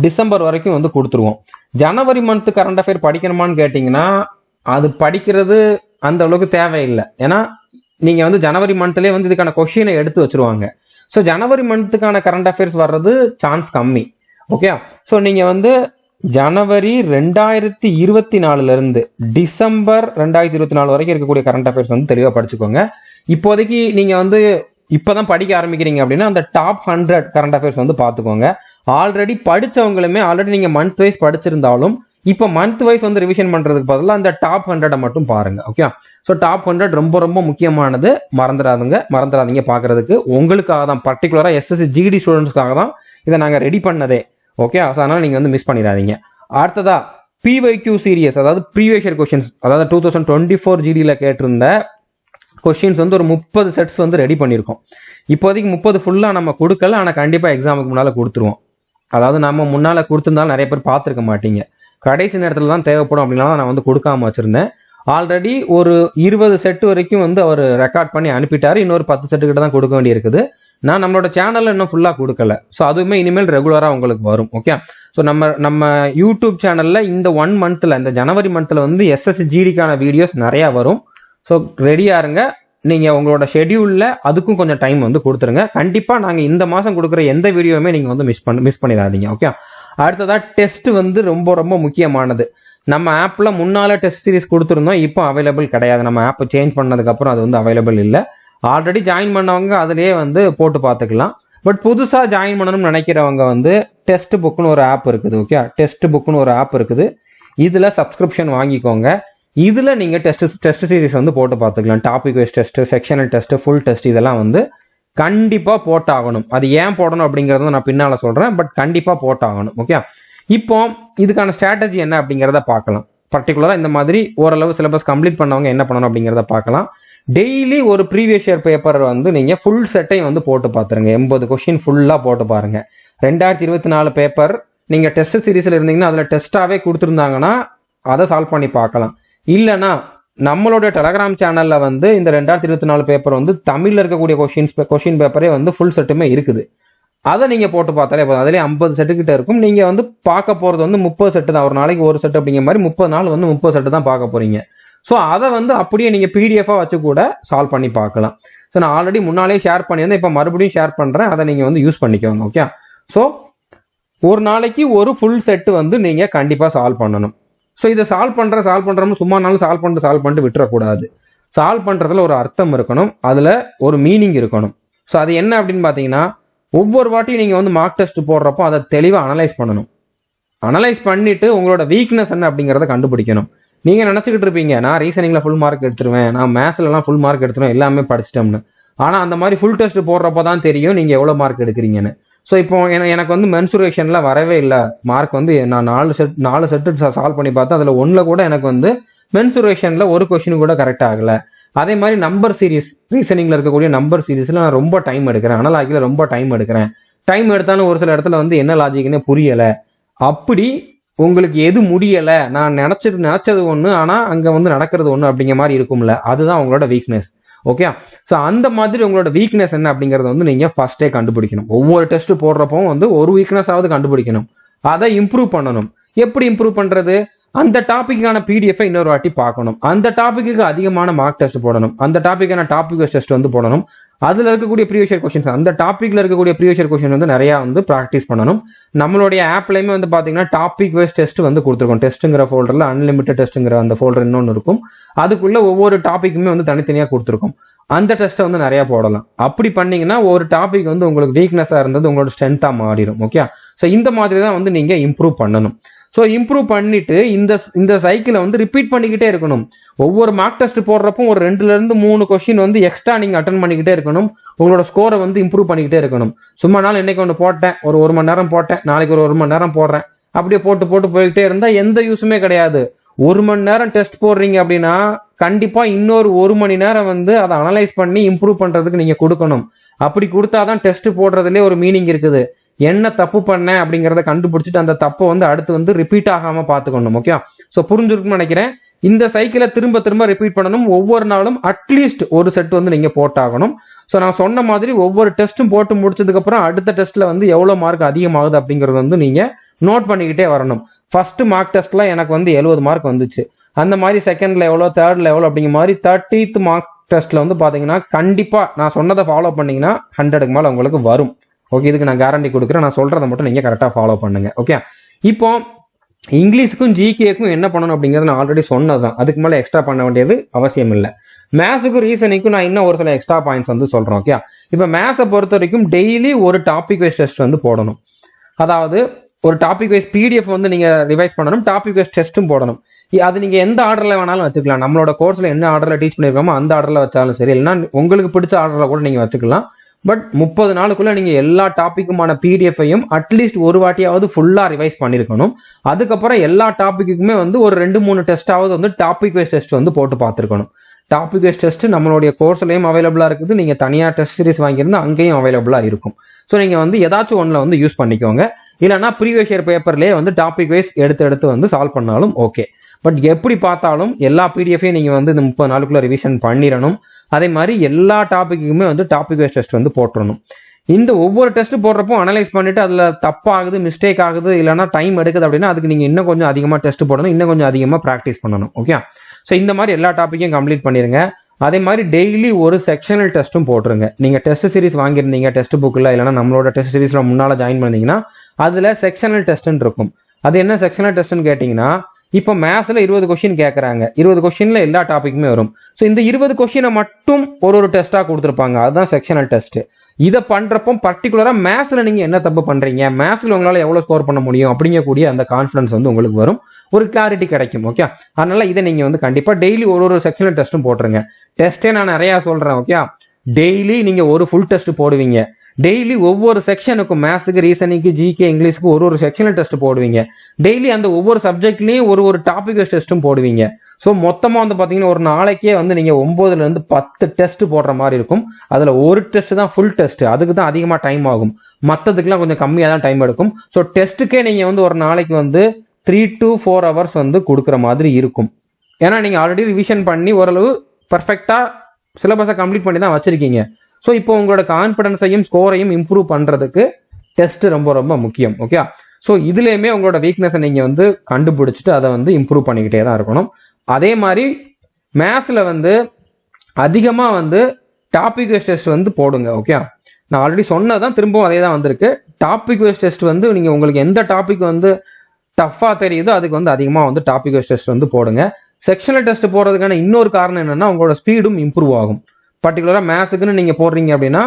டிசம்பர் வரைக்கும் வந்து கொடுத்துருவோம். ஜனவரி மந்த் கரண்ட் அஃபேர் படிக்கணுமான்னு கேட்டீங்கன்னா அது படிக்கிறது அந்த அளவுக்கு தேவையில்லை. ஏன்னா நீங்க வந்து ஜனவரி மந்த்லயே வந்து இதுக்கான கொஸ்டினை எடுத்து வச்சிருவாங்க. ஸோ ஜனவரி மந்த்துக்கான கரண்ட் அஃபேர்ஸ் வர்றது சான்ஸ் கம்மி. ஓகே, ஸோ நீங்க வந்து ஜனவரி 2024 இருந்து டிசம்பர் 2024 வரைக்கும் இருக்கக்கூடிய கரண்ட் அஃபேர்ஸ் வந்து தெளிவாக படிச்சுக்கோங்க. இப்போதைக்கு நீங்க வந்து இப்பதான் படிக்க ஆரம்பிக்கிறீங்க அப்படின்னா அந்த டாப் 100 கரண்ட் அஃபேர்ஸ் வந்து பார்த்துக்கோங்க. ஆல்ரெடி படிச்சவங்களுமே ஆல்ரெடி நீங்க மந்த் வைஸ் படிச்சிருந்தாலும் இப்போ மந்த் வைஸ் வந்து ரிவிஷன் பண்றதுக்கு பதிலாக அந்த டாப் 100 மட்டும் பாருங்க. ஓகே, ஸோ டாப் 100 ரொம்ப ரொம்ப முக்கியமானது, மறந்துடாதீங்க பார்க்கறதுக்கு. உங்களுக்காக தான், பர்டிகுலரா எஸ்எஸ்சி ஜிடி ஸ்டூடெண்ட்ஸ்க்காக தான் இதை நாங்கள் ரெடி பண்ணதே. ஓகே, அதனால நீங்க வந்து மிஸ் பண்ணிடாதீங்க. அடுத்ததா பிவைக்யூ சீரியஸ், அதாவது ப்ரீவியஸ் இயர் கொஸ்டின்ஸ், அதாவது 2024 ஜிடியில் கேட்டிருந்த கொஸ்டின்ஸ் வந்து ஒரு 30 செட்ஸ் வந்து ரெடி பண்ணியிருக்கோம். இப்போதைக்கு 30 ஃபுல்லாக நம்ம கொடுக்கல, ஆனால் கண்டிப்பாக எக்ஸாமுக்கு முன்னால் கொடுத்துருவோம். அதாவது நம்ம முன்னால் கொடுத்துருந்தாலும் நிறைய பேர் பார்த்துருக்க மாட்டீங்க, கடைசி நேரத்தில் தான் தேவைப்படும் அப்படின்னா நான் வந்து கொடுக்காம வச்சிருந்தேன். ஆல்ரெடி ஒரு 20 செட் வரைக்கும் வந்து அவர் ரெக்கார்ட் பண்ணி அனுப்பிட்டாரு. இன்னொரு 10 செட்டு கிட்ட தான் கொடுக்க வேண்டி இருக்குது. நான் நம்மளோட சேனல்ல இன்னும் ஃபுல்லாக கொடுக்கல. ஸோ அதுவுமே இனிமேல் ரெகுலராக உங்களுக்கு வரும். ஓகே, ஸோ நம்ம யூடியூப் சேனல்ல இந்த 1 மந்த்ல, இந்த ஜனவரி மந்த்ல வந்து எஸ்எஸ்சி ஜிடிக்கான வீடியோஸ் நிறைய வரும். ஸோ ரெடியா இருங்க. நீங்க உங்களோட ஷெட்யூல்ல அதுக்கும் கொஞ்சம் டைம் வந்து கொடுத்துருங்க. கண்டிப்பா நாங்க இந்த மாசம் கொடுக்குற எந்த வீடியோவுமே நீங்க வந்து மிஸ் பண்ணிடாதீங்க. ஓகே, அடுத்ததா டெஸ்ட் வந்து ரொம்ப ரொம்ப முக்கியமானது. நம்ம ஆப்ல முன்னால டெஸ்ட் சீரிஸ் கொடுத்துருந்தோம், இப்போ அவைலபிள் கிடையாது. நம்ம ஆப் சேஞ்ச் பண்ணதுக்கு அப்புறம் அது வந்து அவைலபிள் இல்லை. ஆல்ரெடி ஜாயின் பண்ணவங்க அதுலயே வந்து போட்டு பார்த்துக்கலாம். பட் புதுசா ஜாயின் பண்ணணும்னு நினைக்கிறவங்க வந்து டெஸ்ட் புக்னு ஒரு ஆப் இருக்குது. ஓகே, டெஸ்ட் புக்னு ஒரு ஆப் இருக்குது. இதுல சப்ஸ்கிரிப்ஷன் வாங்கிக்கோங்க. இதுல நீங்க டெஸ்ட் சீரிஸ் வந்து போட்டு பார்த்துக்கலாம். Topic wise test, sectional test, full test இதெல்லாம் வந்து கண்டிப்பா போட்டாகணும். அது ஏன் போடணும் அப்படிங்கறத நான் பின்னால சொல்றேன். பட் கண்டிப்பா போட்டாகணும். ஓகே, இப்போ இதுக்கான ஸ்ட்ராட்டஜி என்ன அப்படிங்கிறத பார்க்கலாம். பர்டிகுலரா இந்த மாதிரி ஓரளவு சிலபஸ் கம்ப்ளீட் பண்ணவங்க என்ன பண்ணணும் அப்படிங்கிறத பார்க்கலாம். டெய்லி ஒரு ப்ரீவியஸ் இயர் பேப்பர் வந்து நீங்க ஃபுல் செட்டையும் வந்து போட்டு பார்த்துருங்க. 80 கொஸ்டின் ஃபுல்லா போட்டு பாருங்க. 2024 பேப்பர் நீங்க டெஸ்ட் சீரீஸ்ல இருந்தீங்கன்னா அதுல டெஸ்டாவே கொடுத்துருந்தாங்கன்னா அதை சால்வ் பண்ணி பார்க்கலாம். இல்லைன்னா நம்மளுடைய டெலகிராம் சேனல்ல வந்து இந்த 2024 பேப்பர் வந்து தமிழ்ல இருக்கக்கூடிய கொஸ்டின் பேப்பரே வந்து ஃபுல் செட்டுமே இருக்குது. அதை நீங்க போட்டு பார்த்தாலே போதும். அதுலேயே 50 செட்டு கிட்ட இருக்கும். நீங்க வந்து பார்க்க போறது வந்து 30 செட்டு தான். ஒரு நாளைக்கு ஒரு செட் அப்படிங்கிற மாதிரி 30 நாள் வந்து 30 செட்டு தான் பார்க்க போறீங்க. ஸோ அதை வந்து அப்படியே நீங்க பிடிஎஃபா வச்சு கூட சால்வ் பண்ணி பார்க்கலாம். ஸோ நான் ஆல்ரெடி முன்னாலே ஷேர் பண்ணியிருந்தேன், இப்போ மறுபடியும் ஷேர் பண்றேன். அதை நீங்க வந்து யூஸ் பண்ணிக்கோங்க. ஓகே, ஸோ ஒரு நாளைக்கு ஒரு ஃபுல் செட்டு வந்து நீங்க கண்டிப்பா சால்வ் பண்ணணும். ஸோ இதை சால்வ் பண்றோம்னு சும்மா நாளும் சால்வ் பண்ணிட்டு விட்டுறக்கூடாது. சால்வ் பண்றதுல ஒரு அர்த்தம் இருக்கணும், அதுல ஒரு மீனிங் இருக்கணும். ஸோ அது என்ன அப்படின்னு பாத்தீங்கன்னா, ஒவ்வொரு வாட்டியும் நீங்க வந்து மார்க் டெஸ்ட் போடுறப்போ அதை தெளிவாக அனலைஸ் பண்ணணும். அனலைஸ் பண்ணிட்டு உங்களோட வீக்னஸ் என்ன அப்படிங்கிறத கண்டுபிடிக்கணும். நீங்க நினைச்சுக்கிட்டு இருப்பீங்க, நான் ரீசனிங்ல ஃபுல் மார்க் எடுத்துருவேன், நான் மேத்ஸ்ல எல்லாம் ஃபுல் மார்க் எடுத்துருவேன், எல்லாமே படிச்சிட்டோம்னு. ஆனா அந்த மாதிரி ஃபுல் டெஸ்ட் போடுறப்போ தான் தெரியும் நீங்க எவ்வளவு மார்க் எடுக்கிறீங்கன்னு. ஸோ இப்போ எனக்கு வந்து மென்சுரேஷன்ல வரவே இல்லை மார்க். வந்து நான் 4 செட்டு சால்வ் பண்ணி பார்த்தேன், அதுல 1ல கூட எனக்கு வந்து மென்சுரேஷன்ல ஒரு கொஸ்டின் கூட கரெக்ட் ஆகல. அதே மாதிரி நம்பர் சீரிஸ், ரீசனிங்ல இருக்கக்கூடிய நம்பர் சீரிஸ்ல நான் ரொம்ப டைம் எடுக்கிறேன், அனலாகில ரொம்ப டைம் எடுக்கிறேன். டைம் எடுத்தாலும் ஒரு சில இடத்துல வந்து என்ன லாஜிக்னே புரியல. அப்படி உங்களுக்கு எது முடியல, நான் நினைச்சது ஒண்ணு ஆனா அங்க வந்து நடக்கிறது ஒண்ணு அப்படிங்கிற மாதிரி இருக்கும்ல, அதுதான் உங்களோட வீக்னஸ். ஓகே, ஸோ அந்த மாதிரி உங்களோட வீக்னஸ் என்ன அப்படிங்கறத வந்து நீங்க ஃபர்ஸ்டே கண்டுபிடிக்கணும். ஒவ்வொரு டெஸ்ட் போடுறப்போ வந்து ஒரு வீக்னஸ் ஆவது கண்டுபிடிக்கணும், அதை இம்ப்ரூவ் பண்ணணும். எப்படி இம்ப்ரூவ் பண்றது? அந்த டாபிக்கான பிடிஎஃப் இன்னொரு வாட்டி பார்க்கணும். அந்த டாபிக்கு அதிகமான மார்க் டெஸ்ட் போடணும். அந்த டாபிக்கான டாபிக் டெஸ்ட் வந்து போடணும். அதுல இருக்கக்கூடிய ப்ரீவியஸ் இயர் கொஸ்டின்ஸ், அந்த டாபிக்ல இருக்கக்கூடிய ப்ரீவியஸ் இயர் கொஸ்டின் வந்து நிறைய வந்து ப்ராக்டிஸ் பண்ணணும். நம்மளுடைய ஆப்லயுமே வந்து பாத்தீங்கன்னா டாபிக் வைஸ் டெஸ்ட் வந்து கொடுத்துருக்கோம். டெஸ்ட்ங்கிற ஃபோல்டர்ல அன்லிமிட்டட் டெஸ்ட்ங்கிற அந்த ஃபோல்டர் இன்னொன்று இருக்கும். அதுக்குள்ள ஒவ்வொரு டாபிக்குமே வந்து தனித்தனியா கொடுத்துருக்கோம். அந்த டெஸ்ட்டை வந்து நிறைய போடலாம். அப்படி பண்ணீங்கன்னா ஒரு டாபிக் வந்து உங்களுக்கு வீக்னஸா இருந்தது உங்களோட ஸ்ட்ரென்த்தா மாறிடும். ஓகே, ஸோ இந்த மாதிரி தான் வந்து நீங்க இம்ப்ரூவ் பண்ணணும். ஸோ இம்ப்ரூவ் பண்ணிட்டு இந்த சைக்கிளை வந்து ரிப்பீட் பண்ணிக்கிட்டே இருக்கணும். ஒவ்வொரு மார்க் டெஸ்ட் போடுறப்போ ஒரு 2ல இருந்து 3 கொஸ்டின் வந்து எக்ஸ்ட்ரா நீங்க அட்டன் பண்ணிக்கிட்டே இருக்கணும். உங்களோட ஸ்கோரை வந்து இம்ப்ரூவ் பண்ணிக்கிட்டே இருக்கணும். சும்மா நாள் இன்னைக்கு ஒன்று போட்டேன், ஒரு 1 மணி நேரம் போட்டேன், நாளைக்கு ஒரு 1 மணி நேரம் போடுறேன், அப்படியே போட்டு போய்கிட்டே இருந்தா எந்த யூஸுமே கிடையாது. 1 மணி நேரம் டெஸ்ட் போடுறீங்க அப்படின்னா கண்டிப்பா இன்னொரு 1 மணி நேரம் வந்து அதை அனலைஸ் பண்ணி இம்ப்ரூவ் பண்றதுக்கு நீங்க கொடுக்கணும். அப்படி கொடுத்தாதான் டெஸ்ட் போடுறதுலேயே ஒரு மீனிங் இருக்குது. என்ன தப்பு பண்ண அப்படிங்கறத கண்டுபிடிச்சிட்டு அந்த தப்பை வந்து அடுத்து வந்து ரிப்பீட் ஆகாம பாத்துக்கணும். ஓகே, ஸோ புரிஞ்சிருக்குன்னு நினைக்கிறேன். இந்த சைக்கிளை திரும்ப ரிப்பீட் பண்ணணும். ஒவ்வொரு நாளும் அட்லீஸ்ட் ஒரு செட் வந்து நீங்க போட்டாகணும். ஸோ நான் சொன்ன மாதிரி ஒவ்வொரு டெஸ்ட்டும் போட்டு முடிச்சதுக்கு அப்புறம் அடுத்த டெஸ்ட்ல வந்து எவ்வளவு மார்க் அதிகமாகுது அப்படிங்கறது வந்து நீங்க நோட் பண்ணிக்கிட்டே வரணும். ஃபர்ஸ்ட் மார்க் டெஸ்ட்ல எனக்கு வந்து 70 மார்க் வந்துச்சு. அந்த மாதிரி செகண்ட்ல எவ்வளோ, தேர்ட்ல எவ்வளோ அப்படிங்கிற மாதிரி 30th மார்க் டெஸ்ட்டில் வந்து பார்த்தீங்கன்னா கண்டிப்பாக நான் சொன்னதை ஃபாலோ பண்ணிங்கன்னா 100க்கு மேலே உங்களுக்கு வரும். ஓகே, இதுக்கு நான் கேரண்டி கொடுக்குறேன். நான் சொல்கிறத மட்டும் நீங்கள் கரெக்டாக ஃபாலோ பண்ணுங்கள். ஓகே, இப்போ இங்கிலீஷுக்கும் ஜிகேக்கும் என்ன பண்ணணும் அப்படிங்கிறது நான் ஆல்ரெடி சொன்னது தான். அதுக்கு மேலே எக்ஸ்ட்ரா பண்ண வேண்டியது அவசியம் இல்லை. மேத்ஸுக்கும் ரீசனிங்க்கும் நான் இன்னும் ஒரு சில எக்ஸ்ட்ரா பாயிண்ட்ஸ் வந்து சொல்கிறேன். ஓகே, இப்போ மேத்ஸை பொறுத்த வரைக்கும் டெய்லி ஒரு டாபிக் வைஸ் டெஸ்ட் வந்து போடணும். அதாவது ஒரு டாபிக் வைஸ் பிடிஎஃப் வந்து நீங்கள் ரிவைஸ் பண்ணணும், டாபிக் வைஸ் டெஸ்ட்டும் போடணும். அது நீங்கள் எந்த ஆர்டரில் வேணாலும் வச்சுக்கலாம். நம்மளோட கோர்ஸில் என்ன ஆர்டரில் டீச் பண்ணியிருக்கோமோ அந்த ஆர்டரில் வச்சாலும் சரி, இல்லைன்னா உங்களுக்கு பிடிச்ச ஆர்டரில் கூட நீங்கள் வச்சுக்கலாம். பட் 30 நாளுக்குள்ள நீங்க எல்லா டாபிக்குமான பிடிஎஃப்ஐயும் அட்லீஸ்ட் ஒரு வாட்டியாவது ஃபுல்லா ரிவைஸ் பண்ணிருக்கணும். அதுக்கப்புறம் எல்லா டாபிக்குமே வந்து ஒரு 2-3 டெஸ்டாவது வந்து டாபிக் வைஸ் டெஸ்ட் வந்து போட்டு பார்த்துருக்கணும். டாபிக் வைஸ் டெஸ்ட் நம்மளுடைய கோர்ஸ்லயும் அவைலபிளா இருக்குது. நீங்க தனியா டெஸ்ட் சீரிஸ் வாங்கியிருந்தா அங்கேயும் அவைலபிளா இருக்கும். ஸோ நீங்க வந்து ஏதாச்சும் ஒன்றில் வந்து யூஸ் பண்ணிக்கோங்க. இல்லைன்னா ப்ரீவியஸ் இயர் பேப்பர்லேயே வந்து டாபிக் வைஸ் எடுத்து வந்து சால்வ் பண்ணாலும் ஓகே. பட் எப்படி பார்த்தாலும் எல்லா பிடிஎஃபையும் நீங்க வந்து இந்த 30 நாளுக்குள்ள ரிவிஷன் பண்ணிடணும். அதே மாதிரி எல்லா டாபிக்குமே வந்து டாபிக் வைஸ் டெஸ்ட் வந்து போட்டுறணும். இந்த ஒவ்வொரு டெஸ்ட் போடுறப்போ அனலைஸ் பண்ணிட்டு அதுல தப்பாகுது, மிஸ்டேக் ஆகுது, இல்லைன்னா டைம் எடுக்குது அப்படின்னா அதுக்கு நீங்க இன்னும் கொஞ்சம் அதிகமாக டெஸ்ட் போடணும், இன்னும் கொஞ்சம் அதிகமாக ப்ராக்டிஸ் பண்ணணும். ஓகே, ஸோ இந்த மாதிரி எல்லா டாப்பிக்கையும் கம்ப்ளீட் பண்ணிருங்க. அதே மாதிரி டெய்லி ஒரு செக்ஷனல் டெஸ்ட்டும் போட்டுருங்க. நீங்க டெஸ்ட் சீரிஸ் வாங்கியிருந்தீங்க டெஸ்ட் புக்கில், இல்லைன்னா நம்மளோட டெஸ்ட் சீரிஸ்ல முன்னால ஜாயின் பண்ணீங்கன்னா அதுல செக்ஷனல் டெஸ்ட்னு இருக்கும். அது என்ன செக்ஷனல் டெஸ்ட்னு கேட்டீங்கன்னா, இப்போ மேத்ஸ்ல 20 கொஸ்டின் கேட்கறாங்க. 20 கொஸ்டின்ல எல்லா டாபிக்குமே வரும். ஸோ இந்த 20 கொஸ்டினை மட்டும் ஒரு டெஸ்டா கொடுத்துருப்பாங்க. அதுதான் செக்ஷனல் டெஸ்ட். இதை பண்றப்போ பர்டிகுலரா மேத்ஸ்ல நீங்க என்ன தப்பு பண்றீங்க, மேத்ஸ்ல உங்களால எவ்வளவு ஸ்கோர் பண்ண முடியும் அப்படிங்கக்கூடிய அந்த கான்ஃபிடன்ஸ் வந்து உங்களுக்கு வரும், ஒரு கிளாரிட்டி கிடைக்கும். ஓகே, அதனால இதை நீங்க வந்து கண்டிப்பா டெய்லி ஒரு செக்ஷனல் டெஸ்ட்டும் போட்டுருங்க. டெஸ்டே நான் நிறைய சொல்றேன். ஓகே, டெய்லி நீங்க ஒரு ஃபுல் டெஸ்ட் போடுவீங்க. டெய்லி ஒவ்வொரு செக்ஷனுக்கும் மேத்ஸுக்கு, ரீசனிங்க்கு, ஜிகே, இங்கிலீஷ்க்கு ஒரு செக்ஷனல் டெஸ்ட் போடுவீங்க. டெய்லி அந்த ஒவ்வொரு சப்ஜெக்ட்லயும் ஒரு டாபிக் வைஸ் டெஸ்ட்டும் போடுவீங்க. ஸோ மொத்தமா வந்து பாத்தீங்கன்னா ஒரு நாளைக்கே வந்து நீங்க 9ல இருந்து 10 டெஸ்ட் போடுற மாதிரி இருக்கும். அதுல ஒரு டெஸ்ட் தான் ஃபுல் டெஸ்ட், அதுக்கு தான் அதிகமா டைம் ஆகும். மற்றதுக்குலாம் கொஞ்சம் கம்மியா தான் டைம் எடுக்கும். ஸோ டெஸ்ட்டுக்கே நீங்க வந்து ஒரு நாளைக்கு வந்து 3 to 4 hours வந்து கொடுக்குற மாதிரி இருக்கும். ஏன்னா நீங்க ஆல்ரெடி ரிவிஷன் பண்ணி ஓரளவு பர்ஃபெக்டா சிலபஸை கம்ப்ளீட் பண்ணி தான் வச்சிருக்கீங்க. ஸோ இப்போ உங்களோட கான்ஃபிடன்ஸையும் ஸ்கோரையும் இம்ப்ரூவ் பண்றதுக்கு டெஸ்ட் ரொம்ப ரொம்ப முக்கியம். ஓகே, ஸோ இதுலயுமே உங்களோட வீக்னஸை நீங்க வந்து கண்டுபிடிச்சிட்டு அதை வந்து இம்ப்ரூவ் பண்ணிக்கிட்டே தான் இருக்கணும். அதே மாதிரி மேத்ஸ்ல வந்து அதிகமா வந்து டாபிக் வைஸ் டெஸ்ட் வந்து போடுங்க. ஓகே, நான் ஆல்ரெடி சொன்னதான் திரும்பவும் அதே தான் வந்திருக்கு. டாபிக் வைஸ் டெஸ்ட் வந்து நீங்க உங்களுக்கு எந்த டாபிக் வந்து டஃபா தெரியுதோ அதுக்கு வந்து அதிகமா வந்து டாபிக் வைஸ் டெஸ்ட் வந்து போடுங்க. செக்ஷனல் டெஸ்ட் போடுறதுக்கான இன்னொரு காரணம் என்னன்னா, உங்களோட ஸ்பீடும் இம்ப்ரூவ் ஆகும். பர்டிகுலரா மேத்ஸுக்குன்னு நீங்க போடுறீங்க அப்படின்னா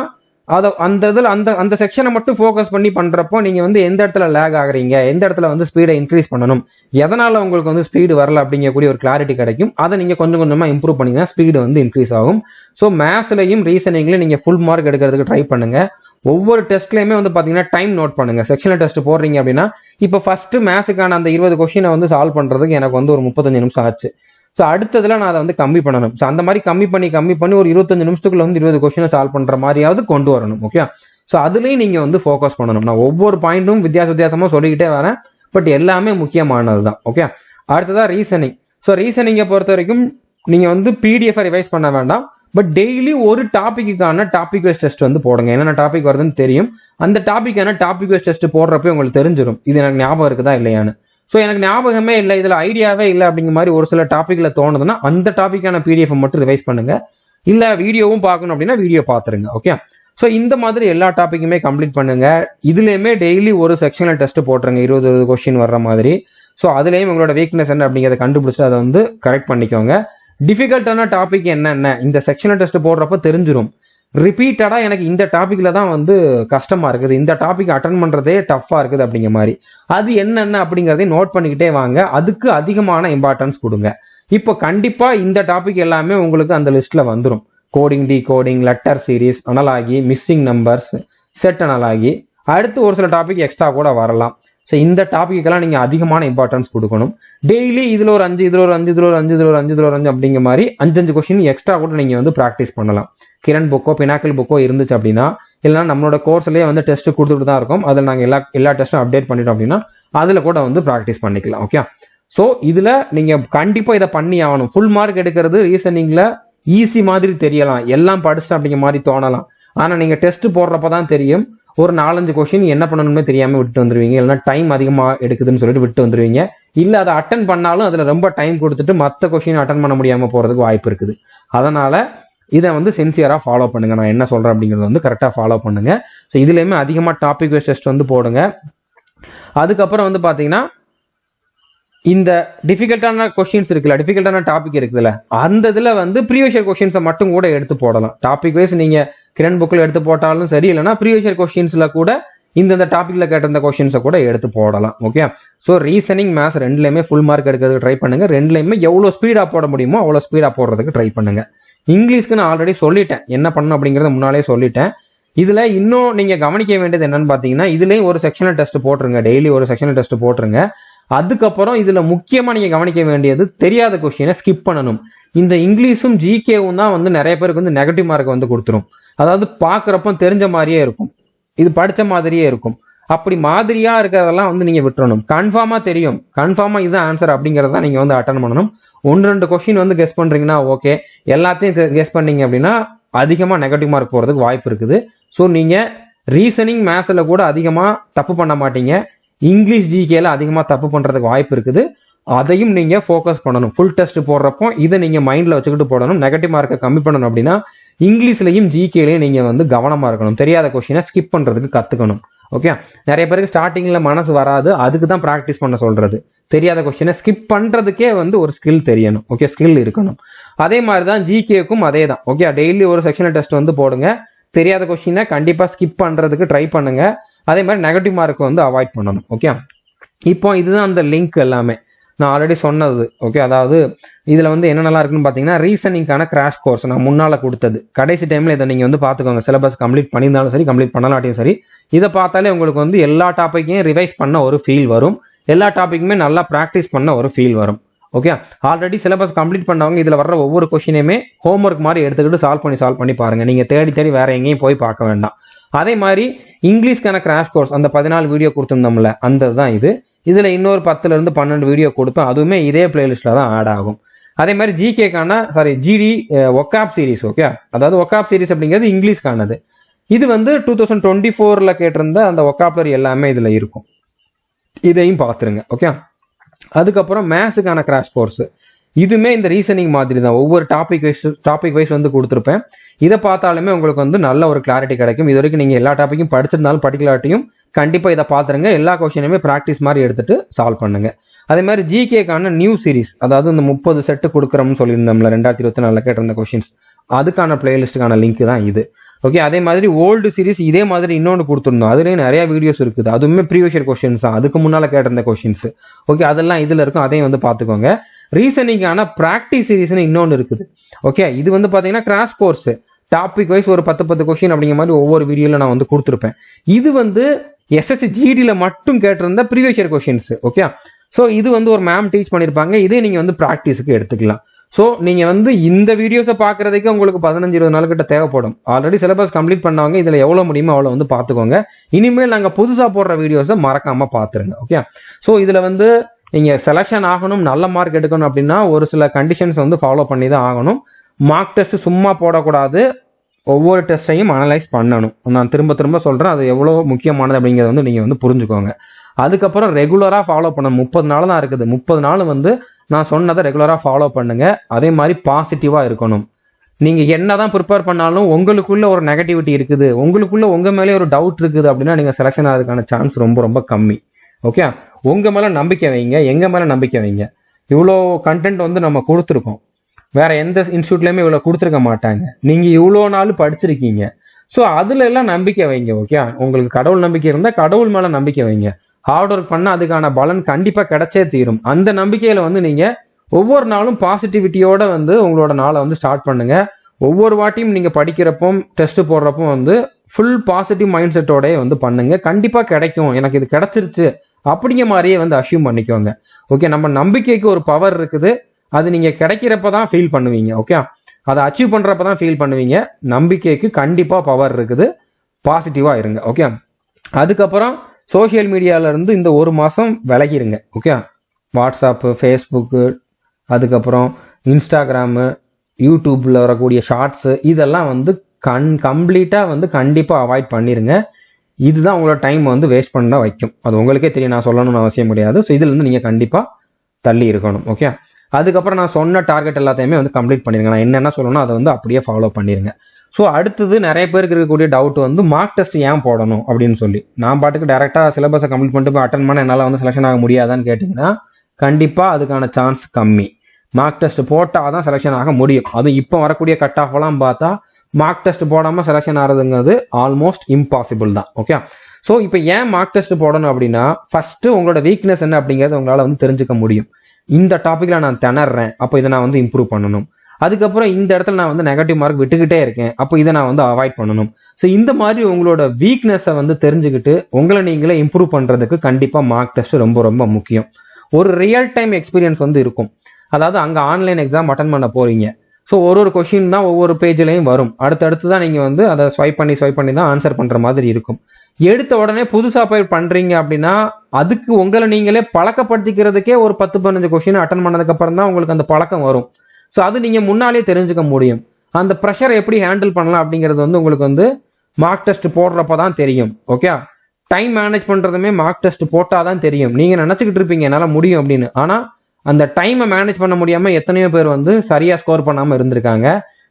அதை அந்த இதில் அந்த செக்ஷனை மட்டும் ஃபோக்கஸ் பண்ணி பண்றப்போ நீங்க வந்து எந்த இடத்துல லேக் ஆகுறீங்க, எந்த இடத்துல வந்து ஸ்பீடை இன்க்ரீஸ் பண்ணணும், எதனால உங்களுக்கு வந்து ஸ்பீடு வரல அப்படிங்கக்கூடிய ஒரு கிளாரிட்டி கிடைக்கும். அதை நீங்க கொஞ்சம் கொஞ்சமா இம்ப்ரூவ் பண்ணீங்கன்னா ஸ்பீடு வந்து இன்க்ரீஸ் ஆகும். ஸோ மேத்ஸ்லையும் ரீசனிங்லையும் நீங்க ஃபுல் மார்க் எடுக்கிறதுக்கு ட்ரை பண்ணுங்க. ஒவ்வொரு டெஸ்ட்லயுமே வந்து பாத்தீங்கன்னா டைம் நோட் பண்ணுங்க. செக்ஷனல் டெஸ்ட் போடுறீங்க அப்படின்னா இப்போ ஃபர்ஸ்ட் மேத்ஸுக்கான அந்த 20 கொஸ்டினை வந்து சால்வ் பண்றதுக்கு எனக்கு வந்து ஒரு 35 நிமிஷம் ஆச்சு. ஸோ அடுத்ததுல நான் அதை வந்து கம்மி பண்ணணும். ஸோ அந்த மாதிரி கம்மி பண்ணி ஒரு 25 நிமிஷத்துக்குள்ள வந்து 20 கொஸ்டினை சால்வ் பண்ற மாதிரியாவது கொண்டு வரணும். ஓகே, ஸோ அதுலயும் நீங்க வந்து ஃபோக்கஸ் பண்ணணும். நான் ஒவ்வொரு பாயிண்ட்டும் வித்தியாசமா சொல்லிக்கிட்டே வரேன், பட் எல்லாமே முக்கியமானது தான். ஓகே, அடுத்ததா ரீசனிங். ஸோ ரீசனிங்கை பொறுத்த வரைக்கும் நீங்க வந்து பிடிஎஃப் ரிவைஸ் பண்ண வேண்டாம், பட் டெய்லி ஒரு டாபிக்கான டாபிக் வைஸ் டெஸ்ட் வந்து போடுங்க. என்னென்ன டாபிக் வருதுன்னு தெரியும். அந்த டாபிக்கான டாபிக் வைஸ் டெஸ்ட் போடுறப்ப உங்களுக்கு தெரிஞ்சிடும் இது எனக்கு ஞாபகம் இருக்குதா இல்லையான்னு. ஸோ எனக்கு ஞாபகமே இல்லை, இதுல ஐடியாவே இல்லை அப்படிங்கிற மாதிரி ஒரு சில டாபிக்ல தோணுதுன்னா அந்த டாபிக்கான பிடிஎஃப் மட்டும் ரிவைஸ் பண்ணுங்க. இல்ல வீடியோவும் பார்க்கணும் அப்படின்னா வீடியோ பார்த்துருங்க. ஓகே, ஸோ இந்த மாதிரி எல்லா டாபிக்குமே கம்ப்ளீட் பண்ணுங்க. இதுலயுமே டெய்லி ஒரு செக்ஷனல் டெஸ்ட் போட்டுருங்க, 20 கொஸ்டின் வர்ற மாதிரி. ஸோ அதுலயும் உங்களோட வீக்னஸ் என்ன அப்படிங்கிறத கண்டுபிடிச்சு அதை வந்து கரெக்ட் பண்ணிக்கோங்க. டிஃபிகல்ட்டான டாபிக் என்னென்ன இந்த செக்ஷனல் டெஸ்ட் போடுறப்ப தெரிஞ்சிடும். ரிப்பீட்டடா எனக்கு இந்த டாபிக்ல தான் வந்து கஷ்டமா இருக்குது, இந்த டாபிக் அட்டன் பண்றதே டஃபா இருக்குது அப்படிங்கிற மாதிரி அது என்னென்ன அப்படிங்கறதையும் நோட் பண்ணிக்கிட்டே வாங்க. அதுக்கு அதிகமான இம்பார்ட்டன்ஸ் கொடுங்க. இப்போ கண்டிப்பா இந்த டாபிக் எல்லாமே உங்களுக்கு அந்த லிஸ்ட்ல வந்துடும். Coding, decoding, letter series, analogy, missing numbers, set analogy, அடுத்து ஒரு சில டாபிக் எக்ஸ்ட்ரா கூட வரலாம். ஸோ இந்த டாபிக்கெல்லாம் நீங்க அதிகமான இம்பார்ட்டன்ஸ் கொடுக்கணும். டெய்லி இதுல ஒரு 5, இதுல ஒரு 5, இதுல ஒரு 5, இதுல ஒரு 5, இதுல ஒரு 5 அப்படிங்கிற மாதிரி 5 கொஸ்டின் எக்ஸ்ட்ரா கூட நீங்க வந்து ப்ராக்டிஸ் பண்ணலாம். கிரண் புக்கோ பினாக்கிள் புக்கோ இருந்துச்சு அப்படின்னா, இல்லைன்னா நம்மளோட கோர்ஸ்லயே வந்து டெஸ்ட் கொடுத்துட்டு தான் இருக்கும், அதில் நாங்கள் எல்லா டெஸ்ட்டும் அப்டேட் பண்ணிட்டோம் அப்படின்னா அதில் கூட வந்து ப்ராக்டிஸ் பண்ணிக்கலாம். ஓகே, ஸோ இதுல நீங்க கண்டிப்பா இதை பண்ணி ஆகணும். ஃபுல் மார்க் எடுக்கிறது ரீசனிங்ல ஈஸி மாதிரி தெரியலாம், எல்லாம் படிச்சுட்டு அப்படிங்கிற மாதிரி தோணலாம். ஆனா நீங்க டெஸ்ட் போடுறப்பதான் தெரியும் ஒரு 4-5 கொஸ்டின் என்ன பண்ணணும்னு தெரியாம விட்டு வந்துருவீங்க, இல்லைன்னா டைம் அதிகமா எடுக்குதுன்னு சொல்லிட்டு விட்டு வந்துருவீங்க. இல்ல அதை அட்டன் பண்ணாலும் அதுல ரொம்ப டைம் கொடுத்துட்டு மற்ற கொஸ்டின் அட்டன் பண்ண முடியாம போறதுக்கு வாய்ப்பு இருக்குது. அதனால இதை வந்து சின்சியராக ஃபாலோ பண்ணுங்க. நான் என்ன சொல்றேன் அப்படிங்கிறது வந்து கரெக்டாக ஃபாலோ பண்ணுங்க. ஸோ இதுலேயுமே அதிகமாக டாபிக் வைஸ் டெஸ்ட் வந்து போடுங்க. அதுக்கப்புறம் வந்து பார்த்தீங்கன்னா இந்த டிஃபிகல்ட்டான கொஸ்டின்ஸ் இருக்குல்ல, டிஃபிகல்ட்டான டாபிக் இருக்குல்ல, அந்த இதில் வந்து ப்ரீவியஸ் இயர் கொஸ்டின்ஸை மட்டும் கூட எடுத்து போடலாம். டாபிக் வைஸ் நீங்கள் கிரண் புக்கில் எடுத்து போட்டாலும் சரி, இல்லைனா ப்ரீவியஸ் இயர் கொஸ்டின்ஸில் கூட இந்த டாபிக்ல கேட்டிருந்த கொஸ்டின்ஸை கூட எடுத்து போடலாம். ஓகே, ஸோ ரீசனிங் மேத்ஸ் ரெண்டுலையுமே ஃபுல் மார்க் எடுக்கிறதுக்கு ட்ரை பண்ணுங்க. ரெண்டுலையுமே எவ்வளோ ஸ்பீடாக போட முடியுமோ அவ்வளோ ஸ்பீடாக போடுறதுக்கு ட்ரை பண்ணுங்க. இங்கிலீஷ்க்கு நான் ஆல்ரெடி சொல்லிட்டேன் என்ன பண்ணணும் அப்படிங்கிறத முன்னாலே சொல்லிட்டேன். இதுல இன்னும் நீங்க கவனிக்க வேண்டியது என்னன்னு பாத்தீங்கன்னா, இதுலயும் ஒரு செக்ஷனல் டெஸ்ட் போட்டுருங்க, டெய்லி ஒரு செக்ஷனல் டெஸ்ட் போட்டுருங்க. அதுக்கப்புறம் இதுல முக்கியமா நீங்க கவனிக்க வேண்டியது தெரியாத கொஸ்டினை ஸ்கிப் பண்ணணும். இந்த இங்கிலீஷும் ஜிகேவும் தான் வந்து நிறைய பேருக்கு வந்து நெகட்டிவ் மார்க் வந்து கொடுத்துரும். அதாவது பாக்குறப்ப தெரிஞ்ச மாதிரியே இருக்கும், இது படிச்ச மாதிரியே இருக்கும். அப்படி மாதிரியா இருக்கிறதெல்லாம் வந்து நீங்க விட்டுறணும். கன்ஃபார்மா தெரியும், கன்ஃபார்மா இதுதான் ஆன்சர் அப்படிங்கறத நீங்க வந்து அட்டன் பண்ணணும். 1-2 கொஸ்டின் வந்து கெஸ் பண்றீங்கன்னா ஓகே, எல்லாத்தையும் கெஸ் பண்ணீங்க அப்படின்னா அதிகமா நெகட்டிவ் மார்க் போறதுக்கு வாய்ப்பு இருக்குது. ஸோ நீங்க ரீசனிங் மேத்ஸ்ல கூட அதிகமா தப்பு பண்ண மாட்டீங்க, இங்கிலீஷ் ஜிகேல அதிகமா தப்பு பண்றதுக்கு வாய்ப்பு இருக்குது. அதையும் நீங்க ஃபோக்கஸ் பண்ணணும். ஃபுல் டெஸ்ட் போடுறப்போ இதை நீங்க மைண்ட்ல வச்சுக்கிட்டு போடணும். நெகட்டிவ் மார்க்கை கம்மி பண்ணணும் அப்படின்னா இங்கிலீஷ்லயும் ஜிகேலையும் நீங்க வந்து கவனமா இருக்கணும். தெரியாத கொஸ்டினை ஸ்கிப் பண்றதுக்கு கத்துக்கணும். ஓகே, நிறைய பேருக்கு ஸ்டார்டிங்ல மனசு வராது, அதுக்கு தான் ப்ராக்டிஸ் பண்ண சொல்றது. தெரியாத கொஸ்டினை ஸ்கிப் பண்றதுக்கே வந்து ஒரு ஸ்கில் தெரியணும். ஓகே, ஸ்கில் இருக்கணும். அதே மாதிரி தான் ஜிகேக்கும் அதே தான். ஓகே, டெய்லி ஒரு செக்ஷனல் டெஸ்ட் வந்து போடுங்க. தெரியாத கொஸ்டினை கண்டிப்பா ஸ்கிப் பண்றதுக்கு ட்ரை பண்ணுங்க. அதே மாதிரி நெகட்டிவ் மார்க் வந்து அவாய்ட் பண்ணணும். ஓகே, இப்போ இதுதான் அந்த லிங்க் எல்லாமே நான் ஆல்ரெடி சொன்னது. ஓகே, அதாவது இதுல வந்து என்னென்னலாம் இருக்குன்னு பாத்தீங்கன்னா, ரீசனிங்கான கிராஷ் கோர்ஸ் நான் முன்னால கொடுத்தது. கடைசி டைம்ல இதை நீங்க வந்து பாத்துக்கோங்க. சிலபஸ் கம்ப்ளீட் பண்ணியிருந்தாலும் சரி, கம்ப்ளீட் பண்ணலாட்டியும் சரி, இதை பார்த்தாலே உங்களுக்கு வந்து எல்லா டாப்பிக்கையும் ரிவைஸ் பண்ண ஒரு ஃபீல் வரும். எல்லா டாபிக்குமே நல்லா ப்ராக்டிஸ் பண்ண ஒரு ஃபீல் வரும். ஓகே, ஆல்ரெடி சிலபஸ் கம்ப்ளீட் பண்ணவங்க இதுல வர்ற ஒவ்வொரு கொஸ்டினையுமே ஹோம்ஒர்க் மாதிரி எடுத்துக்கிட்டு சால்வ் பண்ணி பாருங்க. நீங்க தேடி வேற எங்கேயும் போய் பார்க்க வேண்டாம். அதே மாதிரி இங்கிலீஷ்க்கான கிராஷ் கோர்ஸ் அந்த 14 வீடியோ கொடுத்துருந்தோம்ல, அந்த தான் இது. இதுல இன்னொரு 10-12 வீடியோ கொடுப்பேன், அதுவுமே இதே பிளேலிஸ்ட்ல தான் ஆட் ஆகும். அதே மாதிரி ஜிகேக்கான ஜிடி ஒக்காப் சீரிஸ். ஓகே, அதாவது ஒக்காப் சீரிஸ் அப்படிங்கிறது இங்கிலீஷ்கானது. இது வந்து 2024ல கேட்டிருந்த அந்த ஒக்காபுலரி எல்லாமே இதுல இருக்கும், இதையும் பார்த்துருங்க. ஓகே, அதுக்கப்புறம் மேத்ஸுக்கான கிராஷ் கோர்ஸ், இதுமே இந்த ரீசனிங் மாதிரி தான். ஒவ்வொரு டாபிக் வைஸ் வந்து கொடுத்துருப்பேன். இதை பார்த்தாலுமே உங்களுக்கு வந்து நல்ல ஒரு கிளாரிட்டி கிடைக்கும். இது வரைக்கும் நீங்க எல்லா டாப்பிக்கும் படிச்சிருந்தாலும் படிக்கலாட்டியும் கண்டிப்பா இதை பார்த்துருங்க. எல்லா கொஸ்டினுமே ப்ராக்டிஸ் மாதிரி எடுத்துட்டு சால்வ் பண்ணுங்க. அதே மாதிரி ஜிகேக்கான நியூ சீரிஸ், அதாவது இந்த 30 செட்டு கொடுக்குறோம்னு சொல்லியிருந்தோம்ல 2024 கேட்டிருந்த கொஸ்டின்ஸ், அதுக்கான பிளேலிஸ்டுக்கான லிங்க் தான் இது. ஓகே, அதே மாதிரி ஓல்டு சீரிஸ் இதே மாதிரி இன்னொன்று கொடுத்துருந்தோம், அதுலேயும் நிறைய வீடியோஸ் இருக்குது. அதுவுமே ப்ரீவியஸ் இயர் கொஸ்டின்ஸ் தான், அதுக்கு முன்னால கேட்டிருந்த கொஸ்டின்ஸ். ஓகே, அதெல்லாம் இதுல இருக்கும், அதையும் வந்து பார்த்துக்கோங்க. ரீசனிங்கான பிராக்டிஸ் சீரிஸ்னு இன்னொன்று இருக்குது. ஓகே, இது வந்து பார்த்தீங்கன்னா கிராஷ் கோர்ஸ், டாபிக் வைஸ் ஒரு 10 கொஸ்டின் அப்படிங்கிற மாதிரி ஒவ்வொரு வீடியோல நான் வந்து கொடுத்துருப்பேன். இது வந்து எஸ்எஸ்சி ஜிடியில் மட்டும் கேட்டிருந்த previous year questions. Okay, so இது வந்து ஒரு மேம் டீச் பண்ணியிருப்பாங்க, இதே நீங்க வந்து ப்ராக்டிஸுக்கு எடுத்துக்கலாம். ஸோ நீங்க வந்து இந்த வீடியோஸை பார்க்கறதுக்கு உங்களுக்கு 15-20 நாள் கிட்ட தேவைப்படும். ஆல்ரெடி சிலபஸ் கம்ப்ளீட் பண்ணவங்க இதுல எவ்வளவு முடியுமோ அவ்வளோ வந்து பார்த்துக்கோங்க. இனிமேல் நாங்கள் புதுசாக போடுற வீடியோஸை மறக்காம பார்த்துருங்க. ஓகே, ஸோ இதுல வந்து நீங்க செலக்ஷன் ஆகணும், நல்ல மார்க் எடுக்கணும் அப்படின்னா ஒரு சில கண்டிஷன்ஸ் வந்து ஃபாலோ பண்ணி தான் ஆகணும். மார்க் டெஸ்ட் சும்மா போடக்கூடாது, ஒவ்வொரு டெஸ்ட்டையும் அனலைஸ் பண்ணணும். நான் திரும்ப சொல்றேன், அது எவ்வளோ முக்கியமானது அப்படிங்கிறத வந்து நீங்க வந்து புரிஞ்சுக்கோங்க. அதுக்கப்புறம் ரெகுலரா ஃபாலோ பண்ணணும். 30 நாள் தான் இருக்குது. 30 நாள் வந்து நான் சொன்னதை ரெகுலரா ஃபாலோ பண்ணுங்க. அதே மாதிரி பாசிட்டிவா இருக்கணும். நீங்க என்னதான் ப்ரிப்பேர் பண்ணாலும் உங்களுக்குள்ள ஒரு நெகட்டிவிட்டி இருக்குது, உங்களுக்குள்ள உங்க மேலே ஒரு டவுட் இருக்குது அப்படின்னா நீங்க செலக்ஷன் ஆகிறதுக்கான சான்ஸ் ரொம்ப கம்மி. ஓகே, உங்க மேல நம்பிக்கை வைங்க, எங்க மேல நம்பிக்கை வைங்க. இவ்வளோ கண்டென்ட் வந்து நம்ம கொடுத்துருக்கோம், வேற எந்த இன்ஸ்டியூட்லயுமே இவ்வளவு கொடுத்துருக்க மாட்டாங்க. நீங்க இவ்வளோ நாள் படிச்சிருக்கீங்க, ஸோ அதுல எல்லாம் நம்பிக்கை வைங்க. ஓகே, உங்களுக்கு கடவுள் நம்பிக்கை இருந்தா கடவுள் மேல நம்பிக்கை வைங்க. ஹார்ட் ஒர்க் பண்ண அதுக்கான பலன் கண்டிப்பா கிடைச்சே தீரும். அந்த நம்பிக்கையில வந்து நீங்க ஒவ்வொரு நாளும் பாசிட்டிவிட்டியோட வந்து உங்களோட நாளை வந்து ஸ்டார்ட் பண்ணுங்க. ஒவ்வொரு வாட்டியும் நீங்க படிக்கிறப்போ டெஸ்ட் போடுறப்போ வந்து ஃபுல் பாசிட்டிவ் மைண்ட் செட்டோட வந்து பண்ணுங்க. கண்டிப்பா கிடைக்கும், எனக்கு இது கிடைச்சிருச்சு அப்படிங்கிற மாதிரியே வந்து அஷ்யூம் பண்ணிக்கோங்க. ஓகே, நம்ம நம்பிக்கைக்கு ஒரு பவர் இருக்குது, அது நீங்க கிடைக்கிறப்பதான் ஃபீல் பண்ணுவீங்க. ஓகே, அதை அச்சீவ் பண்றப்பதான் ஃபீல் பண்ணுவீங்க. நம்பிக்கைக்கு கண்டிப்பா பவர் இருக்குது, பாசிட்டிவா இருங்க. ஓகே, அதுக்கப்புறம் சோசியல் மீடியால இருந்து இந்த 1 மாசம் விலகிருங்க. ஓகே, வாட்ஸ்அப்பு, ஃபேஸ்புக்கு, அதுக்கப்புறம் இன்ஸ்டாகிராமு, யூடியூப்ல வரக்கூடிய ஷார்ட்ஸ், இதெல்லாம் வந்து கம்ப்ளீட்டா வந்து கண்டிப்பா அவாய்ட் பண்ணிருங்க. இதுதான் உங்களோட டைம் வந்து வேஸ்ட் பண்ண வைக்கும். அது உங்களுக்கே தெரியும், நான் சொல்லணும்னு அவசியம் கிடையாது. ஸோ இதுல இருந்து நீங்க கண்டிப்பா தள்ளி இருக்கணும். ஓகே, அதுக்கப்புறம் நான் சொன்ன டார்கெட் எல்லாத்தையுமே வந்து கம்ப்ளீட் பண்ணிருங்க. நான் என்னென்ன சொல்லணும் அதை வந்து அப்படியே ஃபாலோ பண்ணிருங்க. ஸோ அடுத்தது நிறைய பேருக்கு இருக்கக்கூடிய டவுட் வந்து மார்க் டெஸ்ட் ஏன் போடணும் அப்படின்னு சொல்லி. நான் பாட்டுக்கு டேரெக்டாக சிலபஸை கம்ப்ளீட் பண்ணிட்டு போய் அட்டன் பண்ண என்னால் வந்து செலெக்ஷன் ஆக முடியாதான்னு கேட்டிங்கன்னா கண்டிப்பாக அதுக்கான சான்ஸ் கம்மி. மார்க் டெஸ்ட் போட்டால் தான் செலெக்ஷன் ஆக முடியும். அது இப்போ வரக்கூடிய கட் ஆஃப்லாம் பார்த்தா மார்க் டெஸ்ட் போடாமல் செலெக்ஷன் ஆகிறதுங்கிறது ஆல்மோஸ்ட் இம்பாசிபிள் தான். ஓகே, ஸோ இப்போ ஏன் மார்க் டெஸ்ட் போடணும் அப்படின்னா ஃபர்ஸ்ட் உங்களோட வீக்னஸ் என்ன அப்படிங்கிறது உங்களால் வந்து தெரிஞ்சுக்க முடியும். இந்த டாப்பிக்ல நான் திணறேன், அப்போ இதை நான் வந்து இம்ப்ரூவ் பண்ணணும். அதுக்கப்புறம் இந்த இடத்துல நான் வந்து நெகட்டிவ் மார்க் விட்டுக்கிட்டே இருக்கேன், அப்போ இதை நான் வந்து அவாய்ட் பண்ணணும். ஸோ இந்த மாதிரி உங்களோட வீக்னஸை வந்து தெரிஞ்சுக்கிட்டு உங்களை நீங்களே இம்ப்ரூவ் பண்ணுறதுக்கு கண்டிப்பாக மார்க் டெஸ்ட் ரொம்ப ரொம்ப முக்கியம். ஒரு ரியல் டைம் எக்ஸ்பீரியன்ஸ் வந்து இருக்கும். அதாவது அங்கே ஆன்லைன் எக்ஸாம் அட்டன் பண்ண போறீங்க. ஸோ ஒரு கொஷின் தான் ஒவ்வொரு பேஜ்லையும் வரும். அடுத்தடுத்து தான் நீங்கள் வந்து அதை ஸ்வைப் பண்ணி தான் ஆன்சர் பண்ணுற மாதிரி இருக்கும். எடுத்த உடனே புதுசாக போய் பண்ணுறீங்க அப்படின்னா அதுக்கு உங்களை நீங்களே பழக்கப்படுத்திக்கிறதுக்கே ஒரு 10-15 கொஷின் அட்டன் பண்ணதுக்கு அப்புறம் தான் உங்களுக்கு அந்த பழக்கம் வரும். ஸோ அது நீங்கள் முன்னாலே தெரிஞ்சுக்க முடியும். அந்த ப்ரெஷரை எப்படி ஹேண்டில் பண்ணலாம் அப்படிங்கிறது வந்து உங்களுக்கு வந்து மார்க் டெஸ்ட் போடுறப்ப தான் தெரியும். ஓகே, டைம் மேனேஜ் பண்ணுறதுமே மார்க் டெஸ்ட் போட்டால் தான் தெரியும். நீங்கள் நினச்சிக்கிட்டு இருப்பீங்க என்னால் முடியும் அப்படின்னு, ஆனால் அந்த டைமை மேனேஜ் பண்ண முடியாமல் எத்தனையோ பேர் வந்து சரியாக ஸ்கோர் பண்ணாமல் இருந்திருக்காங்க.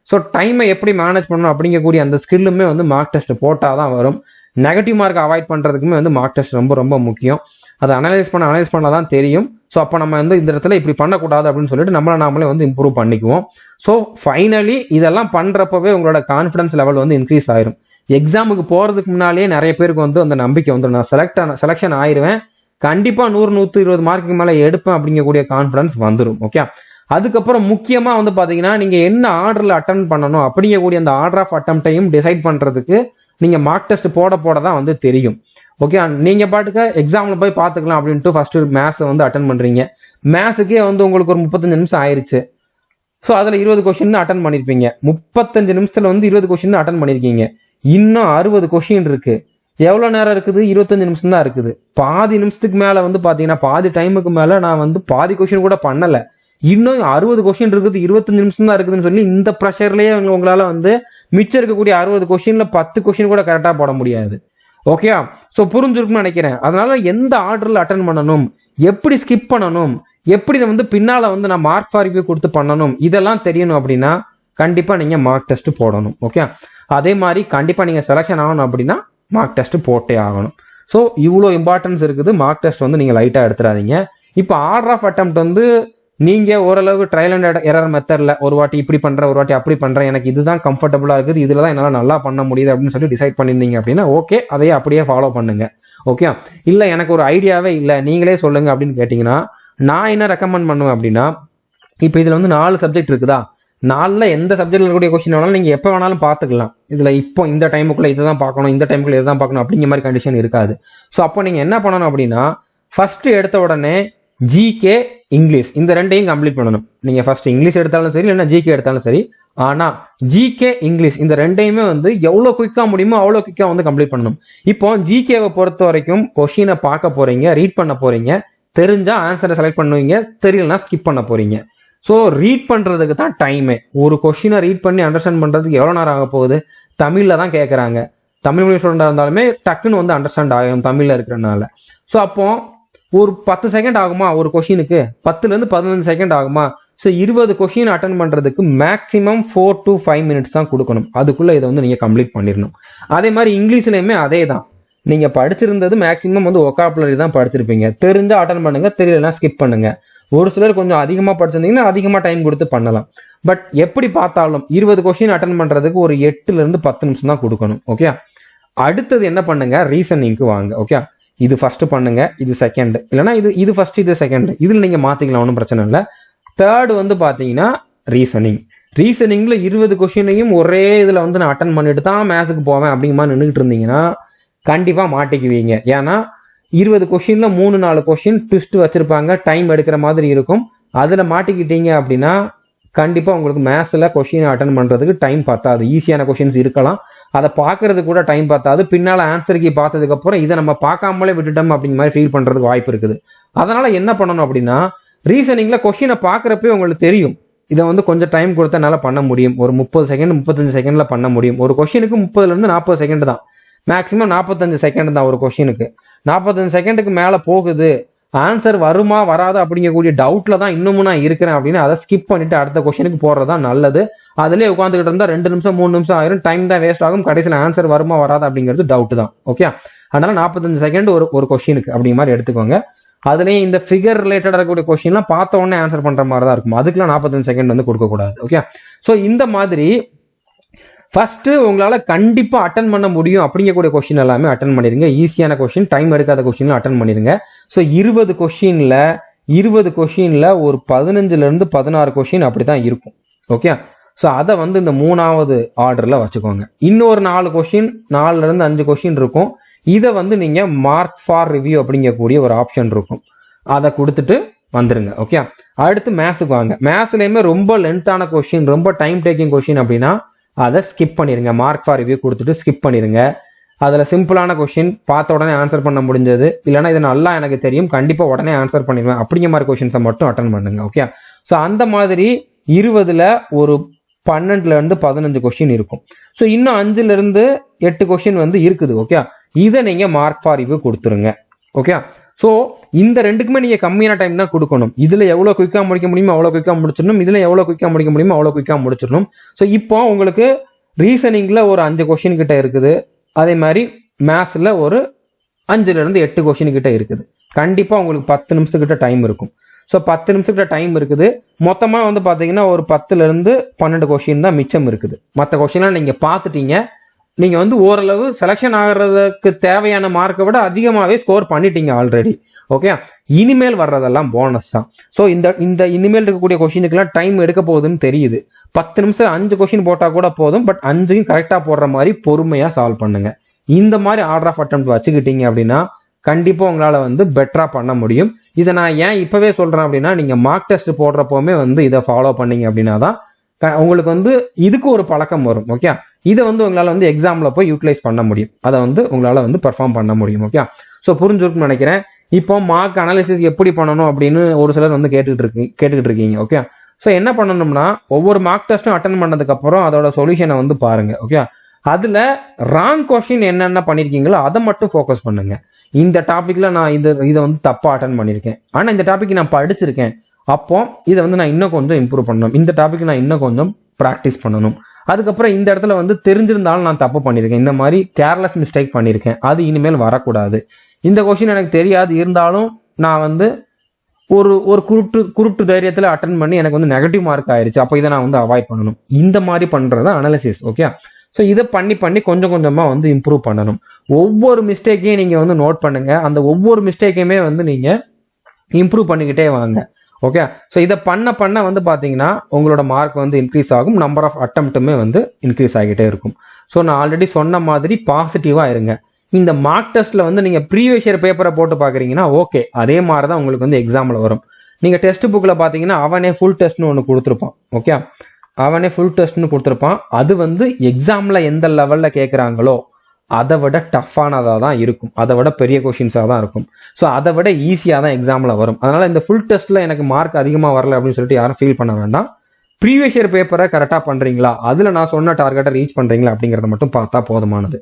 ஸோ டைமை எப்படி மேனேஜ் பண்ணணும் அப்படிங்கக்கூடிய அந்த ஸ்கில்லுமே வந்து மார்க் டெஸ்ட் போட்டால் தான் வரும். நெகட்டிவ் மார்க் அவாய்ட் பண்ணுறதுக்குமே வந்து மார்க் டெஸ்ட் ரொம்ப ரொம்ப முக்கியம். அதை அனலைஸ் பண்ண தான் தெரியும். ஸோ அப்போ நம்ம வந்து இந்த இடத்துல இப்படி பண்ணக்கூடாது அப்படின்னு சொல்லிட்டு நாமளே வந்து இம்ப்ரூவ் பண்ணிக்குவோம். ஸோ ஃபைனலி இதெல்லாம் பண்ணுறப்பவே உங்களோட கான்ஃபிடன்ஸ் லெவல் வந்து இன்க்ரீஸ் ஆயிரும். எக்ஸாமுக்கு போகிறதுக்கு முன்னாலேயே நிறைய பேருக்கு வந்து அந்த நம்பிக்கை வந்து நான் செலெக்ஷன் ஆயிடுவேன், கண்டிப்பாக 100-120 மார்க்குக்கு மேலே எடுப்பேன் அப்படிங்கக்கூடிய கான்ஃபிடன்ஸ் வந்துடும். ஓகே, அதுக்கப்புறம் முக்கியமாக வந்து பார்த்தீங்கன்னா நீங்கள் என்ன ஆர்டரில் அட்டன் பண்ணணும் அப்படிங்கக்கூடிய அந்த ஆர்டர் ஆஃப் அட்டம்ப்டையும் டிசைட் பண்ணுறதுக்கு நீங்கள் மார்க் டெஸ்ட் போட தான் வந்து தெரியும். ஓகே, நீங்கள் பாட்டுக்க எக்ஸாமில் போய் பார்த்துக்கலாம் அப்படின்ட்டு ஃபர்ஸ்ட் மேத்ஸை வந்து அட்டன் பண்ணுறீங்க. மேத்ஸுக்கே வந்து உங்களுக்கு ஒரு 35 நிமிஷம் ஆயிடுச்சு. ஸோ அதில் 20 கொஸ்டின் தான் அட்டன் பண்ணியிருப்பீங்க. 35 நிமிஷத்தில் வந்து 20 கொஸ்டின் தான் அட்டன் பண்ணியிருக்கீங்க. இன்னும் 60 கொஸ்டின் இருக்கு. எவ்வளோ நேரம் இருக்குது? 25 நிமிஷம் தான் இருக்குது. பாதி நிமிஷத்துக்கு மேலே வந்து பார்த்தீங்கன்னா பாதி டைமுக்கு மேலே நான் வந்து பாதி கொஸ்டின் கூட பண்ணலை. இன்னும் 60 கொஸ்டின் இருக்குது, 25 நிமிஷம் தான் இருக்குதுன்னு சொல்லி இந்த ப்ரெஷர்லேயே உங்களால் வந்து மிச்சம் இருக்கக்கூடிய 60 கொஸ்டின்ல 10 கொஸ்டின் கூட கரெக்டாக போட முடியாது. ஓகே, ஸோ புரிஞ்சிருக்குன்னு நினைக்கிறேன். அதனால எந்த ஆர்டரில் அட்டன் பண்ணணும், எப்படி ஸ்கிப் பண்ணணும், எப்படி வந்து பின்னால வந்து நான் மார்க் ஃபார் ரிவ்யூ கொடுத்து பண்ணணும், இதெல்லாம் தெரியணும் அப்படின்னா கண்டிப்பா நீங்க மார்க் டெஸ்ட் போடணும். ஓகே, அதே மாதிரி கண்டிப்பா நீங்க செலக்ஷன் ஆகணும் அப்படின்னா மார்க் டெஸ்ட் போட்டே ஆகணும். ஸோ இவ்வளோ இம்பார்ட்டன்ஸ் இருக்குது. மார்க் டெஸ்ட் வந்து நீங்க லைட்டா எடுத்துடாதீங்க. இப்போ ஆர்டர் ஆஃப் அட்டெம்ப்ட் வந்து நீங்க ஓரளவு ட்ரையல் அண்ட் எரர் மெத்தட்ல ஒரு வாட்டி இப்படி பண்றேன், ஒரு வாட்டி அப்படி பண்றேன், எனக்கு இதுதான் கம்ஃபர்டபுளா இருக்குது, இதுல தான் என்னால நல்லா பண்ண முடியுது அப்படின்னு சொல்லி டிசைட் பண்ணியிருந்தீங்க அப்படின்னா ஓகே, அதையே அப்படியே ஃபாலோ பண்ணுங்க. ஓகே, இல்ல எனக்கு ஒரு ஐடியாவே இல்லை நீங்களே சொல்லுங்க அப்படின்னு கேட்டீங்கன்னா நான் என்ன ரெக்கமெண்ட் பண்ணுவேன் அப்படின்னா, இப்போ இதுல வந்து 4 சப்ஜெக்ட் இருக்குதா, 4ல எந்த சப்ஜெக்ட்ல இருக்கக்கூடிய கொஸ்டின் வேணாலும் நீங்க எப்போ வேணாலும் பார்த்துக்கலாம். இதுல இப்போ இந்த டைமுக்குள்ள இதுதான் பார்க்கணும், இந்த டைமுக்குள்ள இதுதான் பார்க்கணும் அப்படிங்கிற மாதிரி கண்டிஷன் இருக்காது. ஸோ அப்போ நீங்க என்ன பண்ணணும் அப்படின்னா ஃபர்ஸ்ட் எடுத்த உடனே ஜிகே இங்கிலீஷ் இந்த ரெண்டையும் கம்ப்ளீட் பண்ணணும். நீங்க ஃபர்ஸ்ட் இங்கிலீஷ் எடுத்தாலும் சரி, இல்லைன்னா ஜிகே எடுத்தாலும் சரி. ஆனா ஜிகே இங்கிலீஷ் இந்த ரெண்டையுமே வந்து எவ்வளவு குயிக்கா முடியுமோ அவ்வளவு குயிக்கா வந்து கம்ப்ளீட் பண்ணணும். இப்போ ஜிகேவை பொறுத்த வரைக்கும் கொஸ்டினை பார்க்க போறீங்க, ரீட் பண்ண போறீங்க, தெரிஞ்சா ஆன்சரை செலக்ட் பண்ணுவீங்க, தெரியலனா ஸ்கிப் பண்ண போறீங்க. ஸோ ரீட் பண்றதுக்கு தான் டைமே. ஒரு கொஸ்டினை ரீட் பண்ணி அண்டர்ஸ்டாண்ட் பண்றதுக்கு எவ்வளவு நேரம் ஆக போகுது? தமிழ்ல தான் கேட்கறாங்க. தமிழ் மீடியம் ஸ்டூடெண்டா இருந்தாலுமே டக்குன்னு வந்து அண்டர்ஸ்டாண்ட் ஆகும் தமிழ்ல இருக்கிறனால. ஸோ அப்போ ஒரு 10 செகண்ட் ஆகுமா ஒரு கொஸ்டினுக்கு? 10ல இருந்து 15 செகண்ட் ஆகுமா? ஸோ 20 கொஸ்டின் அட்டன் பண்றதுக்கு மேக்ஸிமம் 4 to 5 மினிட்ஸ் தான் கொடுக்கணும். அதுக்குள்ள இதை வந்து நீங்க கம்ப்ளீட் பண்ணிடணும். அதே மாதிரி இங்கிலீஷ்லயுமே அதே தான். நீங்க படிச்சிருந்தது மேக்ஸிமம் வந்து ஒகாபுலரி தான் படிச்சிருப்பீங்க. தெரிஞ்சா அட்டன் பண்ணுங்க, தெரியலனா ஸ்கிப் பண்ணுங்க. ஒரு சிலர் கொஞ்சம் அதிகமா படிச்சிருந்தீங்கன்னா அதிகமா டைம் கொடுத்து பண்ணலாம். பட் எப்படி பார்த்தாலும் 20 கொஸ்டின் அட்டன் பண்றதுக்கு ஒரு 8ல இருந்து 10 நிமிஷம் தான் கொடுக்கணும். ஓகே, அடுத்தது என்ன பண்ணுங்க, ரீசனிங்க்கு வாங்க. ஓகே, இது ஃபர்ஸ்ட் பண்ணுங்க, இது செகண்ட், இல்லைன்னா இது ஃபர்ஸ்ட் இது செகண்ட், இதுல நீங்க மாத்திக்கலாம், ஒன்றும் பிரச்சனை இல்லை. தேர்ட் வந்து பாத்தீங்கன்னா ரீசனிங்ல 20 கொஸ்டினையும் ஒரே இதுல வந்து நான் அட்டன் பண்ணிட்டு தான் மேத்ஸுக்கு போவேன் அப்படிங்கிற மாதிரி நின்றுட்டு இருந்தீங்கன்னா கண்டிப்பா மாட்டிக்குவீங்க. ஏன்னா 20 கொஸ்டின்ல 3-4 கொஸ்டின் ட்விஸ்ட் வச்சிருப்பாங்க, டைம் எடுக்கிற மாதிரி இருக்கும். அதுல மாட்டிக்கிட்டீங்க அப்படின்னா கண்டிப்பா உங்களுக்கு மேத்ஸ்ல கொஸ்டின் அட்டன் பண்றதுக்கு டைம் பத்தாது. ஈஸியான கொஸ்டின்ஸ் இருக்கலாம், அதை பார்க்கறது கூட டைம் பத்தாது. பின்னால ஆன்சருக்கு பார்த்ததுக்கு அப்புறம் இதை நம்ம பார்க்காமலே விட்டுட்டோம் அப்படிங்கிற மாதிரி ஃபீல் பண்றதுக்கு வாய்ப்பு இருக்குது. அதனால என்ன பண்ணணும் அப்படின்னா ரீசனிங்ல கொஸ்டினை பார்க்கறப்பே உங்களுக்கு தெரியும் இதை வந்து கொஞ்சம் டைம் கொடுத்தா என்னால பண்ண முடியும். ஒரு 30 செகண்ட் 35 செகண்ட்ல பண்ண முடியும். ஒரு கொஸ்டினுக்கு 30ல இருந்து 40 செகண்ட் தான், மேக்ஸிமம் 45 செகண்ட் தான் ஒரு கொஸ்டினுக்கு. 45 செகண்டுக்கு மேல போகுது ஆன்சர் வருமா வராது அப்படிங்கக்கூடிய டவுட்ல தான் இன்னமும் நான் இருக்கிறேன் அப்படின்னு அதை ஸ்கிப் பண்ணிட்டு அடுத்த கொஸ்டினுக்கு போறதுதான் நல்லது. அதுலயே உட்காந்துக்கிட்டு இருந்தா 2 நிமிஷம் 3 நிமிஷம் ஆயிரும், டைம் தான் வேஸ்ட் ஆகும், கடைசியில் ஆன்சர் வருமா வராது அப்படிங்கிறது டவுட் தான். ஓகே, அதனால 45 செகண்ட் ஒரு கொஸ்டினுக்கு அப்படிங்கிற மாதிரி எடுத்துக்கோங்க. அதுலயும் இந்த ஃபிகர் ரிலேட்டடா இருக்கக்கூடிய கொஸ்டின்லாம் பார்த்த உடனே ஆன்சர் பண்ற மாதிரி தான் இருக்கும், அதுக்கெல்லாம் 45 செகண்ட் வந்து கொடுக்க கூடாது. ஓகே, ஸோ இந்த மாதிரி ஃபர்ஸ்ட் உங்களால கண்டிப்பா அட்டன் பண்ண முடியும் அப்படிங்கக்கூடிய கொஸ்டின் எல்லாமே அட்டன் பண்ணிருங்க. ஈஸியான கொஸ்டின், டைம் எடுக்காத கொஸ்டின்ல அட்டன் பண்ணிருங்க. ஸோ 20 கொஸ்டின்ல ஒரு 15ல இருந்து 16 கொஸ்டின் அப்படித்தான் இருக்கும். ஓகே, ஸோ அதை வந்து இந்த 3வது ஆர்டர்ல வச்சுக்கோங்க. இன்னொரு 4 கொஸ்டின் 4ல இருந்து 5 கொஸ்டின் இருக்கும். இதை வந்து நீங்க மார்க் ஃபார் ரிவ்யூ அப்படிங்கக்கூடிய ஒரு ஆப்ஷன் இருக்கும், அதை கொடுத்துட்டு வந்துருங்க. ஓகே, அடுத்து மேத்ஸுக்கு வாங்க. மேத்ஸ்லயுமே ரொம்ப லென்த்தான கொஸ்டின், ரொம்ப டைம் டேக்கிங் கொஸ்டின் அப்படின்னா அதை ஸ்கிப் பண்ணிருங்க. மார்க் ஃபார் ரிவ்யூ கொடுத்துட்டு ஸ்கிப் பண்ணிருங்க. அதுல சிம்பிளான கொஸ்டின், பார்த்த உடனே ஆன்சர் பண்ண முடிஞ்சது, இல்லைன்னா இது நல்லா எனக்கு தெரியும் கண்டிப்பா உடனே ஆன்சர் பண்ணிடுவேன் அப்படிங்கிற மாதிரி கொஸ்டின்ஸை மட்டும் அட்டன் பண்ணுங்க. ஓகே, ஸோ அந்த மாதிரி 20ல ஒரு 12ல இருந்து 15 கொஸ்டின் இருக்கும். ஸோ இன்னும் 5ல இருந்து 8 கொஸ்டின் வந்து இருக்குது. ஓகே, இதை நீங்க மார்க் ஃபார் ரிவ்யூ கொடுத்துருங்க. ஓகே, ஸோ இந்த ரெண்டுக்குமே நீங்க கம்மியான டைம் தான் கொடுக்கணும். இதுல எவ்வளவு குயிக்கா முடிக்க முடியுமோ அவ்வளவு குயிக்கா முடிச்சிடணும், இதுல எவ்வளவு குயிக்கா முடிக்க முடியுமோ அவ்வளவு குயிக்கா முடிச்சிடணும். ஸோ இப்போ உங்களுக்கு ரீசனிங்ல ஒரு 5 கொஸ்டின் கிட்ட இருக்குது, அதே மாதிரி மேத்ஸ்ல ஒரு 5ல இருந்து 8 கொஸ்டின் கிட்ட இருக்குது. கண்டிப்பா உங்களுக்கு 10 நிமிஷத்துக்கிட்ட டைம் இருக்கும். ஸோ 10 நிமிஷத்துக்கிட்ட டைம் இருக்குது. மொத்தமா வந்து பாத்தீங்கன்னா ஒரு 10ல இருந்து 12 கொஸ்டின் தான் மிச்சம் இருக்குது. மற்ற கொஸ்டின்லாம் நீங்க பார்த்துட்டீங்க. நீங்க வந்து ஓரளவு செலக்ஷன் ஆகிறதுக்கு தேவையான மார்க்கை விட அதிகமாவே ஸ்கோர் பண்ணிட்டீங்க ஆல்ரெடி. ஓகே, இனிமேல் வர்றதெல்லாம் போனஸ் தான். ஸோ இந்த இனிமேல் இருக்கக்கூடிய கொஸ்டினுக்குலாம் டைம் எடுக்க போகுதுன்னு தெரியுது. 10 நிமிஷம் 5 கொஸ்டின் போட்டா கூட போதும், பட் 5யும் கரெக்டா போடுற மாதிரி பொறுமையா சால்வ் பண்ணுங்க. இந்த மாதிரி ஆர்டர் ஆஃப் அட்டெம்ப்ட் வச்சுக்கிட்டீங்க அப்படின்னா கண்டிப்பா உங்களால வந்து பெட்டரா பண்ண முடியும். இதை நான் ஏன் இப்பவே சொல்றேன் அப்படின்னா, நீங்க மார்க் டெஸ்ட் போடுறப்பவுமே வந்து இதை ஃபாலோ பண்ணீங்க அப்படின்னா தான் உங்களுக்கு வந்து இதுக்கு ஒரு பழக்கம் வரும். ஓகே, இதை வந்து உங்களால வந்து எக்ஸாம்ல போய் யூட்டிலைஸ் பண்ண முடியும், அதை வந்து உங்களால வந்து பெர்ஃபார்ம் பண்ண முடியும். ஓகே, ஸோ புரிஞ்சிருக்குன்னு நினைக்கிறேன். இப்போ மார்க் அனாலிசிஸ் எப்படி பண்ணணும் அப்படின்னு ஒரு சிலர் வந்து கேட்டுக்கிட்டு இருக்கீங்க. ஓகே, ஸோ என்ன பண்ணணும்னா, ஒவ்வொரு மார்க் டெஸ்ட்டும் அட்டன் பண்ணதுக்கு அப்புறம் அதோட சொல்யூஷனை வந்து பாருங்க. ஓகே, அதுல ராங் கொஸ்டின் என்னென்ன பண்ணிருக்கீங்களோ அதை மட்டும் ஃபோக்கஸ் பண்ணுங்க. இந்த டாபிக்ல நான் இதை வந்து தப்பா அட்டன் பண்ணிருக்கேன், ஆனா இந்த டாபிக் நான் படிச்சிருக்கேன், அப்போ இதை வந்து நான் இன்னும் கொஞ்சம் இம்ப்ரூவ் பண்ணணும், இந்த டாபிக் நான் இன்னும் கொஞ்சம் ப்ராக்டிஸ் பண்ணணும். அதுக்கப்புறம் இந்த இடத்துல வந்து தெரிஞ்சிருந்தாலும் நான் தப்பு பண்ணியிருக்கேன், இந்த மாதிரி கேர்லெஸ் மிஸ்டேக் பண்ணியிருக்கேன், அது இனிமேல் வரக்கூடாது. இந்த கொஸ்டின் எனக்கு தெரியாது, இருந்தாலும் நான் வந்து ஒரு குருட்டு தைரியத்தில் அட்டன் பண்ணி எனக்கு வந்து நெகட்டிவ் மார்க் ஆயிருச்சு, அப்போ இதை நான் வந்து அவாய்ட் பண்ணணும். இந்த மாதிரி பண்றது அனாலிசிஸ். ஓகே, ஸோ இதை பண்ணி கொஞ்சம் கொஞ்சமா வந்து இம்ப்ரூவ் பண்ணணும். ஒவ்வொரு மிஸ்டேக்கையும் நீங்க வந்து நோட் பண்ணுங்க, அந்த ஒவ்வொரு மிஸ்டேக்கையுமே வந்து நீங்க இம்ப்ரூவ் பண்ணிக்கிட்டே வாங்க. ஓகே, ஸோ இதை பண்ண வந்து பாத்தீங்கன்னா உங்களோட மார்க் வந்து இன்க்ரீஸ் ஆகும், நம்பர் ஆஃப் அட்டெம்ப்ட்டுமே வந்து இன்க்ரீஸ் ஆகிட்டே இருக்கும். ஸோ நான் ஆல்ரெடி சொன்ன மாதிரி பாசிட்டிவா இருங்க. இந்த மார்க் டெஸ்ட்ல வந்து நீங்க ப்ரீவியஸ் இயர் பேப்பரை போட்டு பாக்குறீங்கன்னா ஓகே, அதே மாதிரி தான் உங்களுக்கு வந்து எக்ஸாம்ல வரும். நீங்க டெஸ்ட் புக்ல பாத்தீங்கன்னா அவனே ஃபுல் டெஸ்ட்னு ஒன்று கொடுத்துருப்பான். ஓகே, அவனே ஃபுல் டெஸ்ட்னு கொடுத்துருப்பான். அது வந்து எக்ஸாம்ல எந்த லெவல்ல கேட்குறாங்களோ அதை விட டஃப்பானதாக தான் இருக்கும், அதை விட பெரிய கொஷின்ஸாக தான் இருக்கும். ஸோ அதை விட ஈஸியாக தான் எக்ஸாமில் வரும். அதனால இந்த ஃபுல் டெஸ்ட்டில் எனக்கு மார்க் அதிகமாக வரல அப்படின்னு சொல்லிட்டு யாரும் ஃபீல் பண்ண வேண்டாம். ப்ரீவியஸ் இயர் பேப்பரை கரெக்டாக பண்ணுறீங்களா, அதில் நான் சொன்ன டார்கெட்டை ரீச் பண்ணுறீங்களா அப்படிங்கிறத மட்டும் பார்த்தா போதுமானது.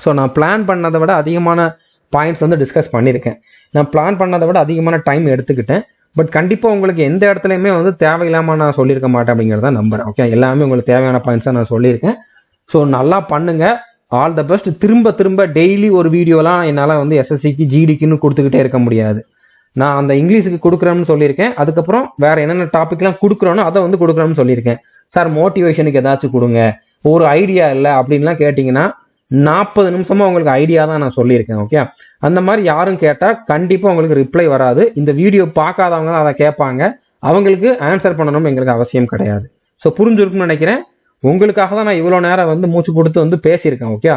ஸோ நான் பிளான் பண்ணதை விட அதிகமான பாயிண்ட்ஸ் வந்து டிஸ்கஸ் பண்ணியிருக்கேன். நான் பிளான் பண்ணதை விட அதிகமான டைம் எடுத்துக்கிட்டேன். பட் கண்டிப்பாக உங்களுக்கு எந்த இடத்துலையுமே வந்து தேவையில்லாமல் நான் சொல்லியிருக்க மாட்டேன் அப்படிங்கிறத நம்புறேன். ஓகே, எல்லாமே உங்களுக்கு தேவையான பாயிண்ட்ஸாக நான் சொல்லியிருக்கேன். ஸோ நல்லா பண்ணுங்க. All the best. திரும்ப டெய்லி ஒரு வீடியோலாம் என்னால் வந்து எஸ்எஸ்சிக்கு ஜிடிக்குன்னு கொடுத்துக்கிட்டே இருக்க முடியாது. நான் அந்த இங்கிலீஷுக்கு கொடுக்குறேன்னு சொல்லியிருக்கேன், அதுக்கப்புறம் வேற என்னென்ன டாபிக்லாம் கொடுக்குறோனோ அதை வந்து கொடுக்குறேன்னு சொல்லியிருக்கேன். சார் மோட்டிவேஷனுக்கு ஏதாச்சும் கொடுங்க, ஒரு ஐடியா இல்லை அப்படின்லாம் கேட்டிங்கன்னா 40 நிமிஷமா உங்களுக்கு ஐடியா தான் நான் சொல்லியிருக்கேன். ஓகே, அந்த மாதிரி யாரும் கேட்டால் கண்டிப்பாக உங்களுக்கு ரிப்ளை வராது. இந்த வீடியோ பார்க்காதவங்க தான் அதை கேட்பாங்க, அவங்களுக்கு ஆன்சர் பண்ணணும் எங்களுக்கு அவசியம் கிடையாது. ஸோ புரிஞ்சிருக்குன்னு நினைக்கிறேன். உங்களுக்காக தான் நான் இவ்வளோ நேரம் வந்து மூச்சு கொடுத்து வந்து பேசியிருக்கேன். ஓகே,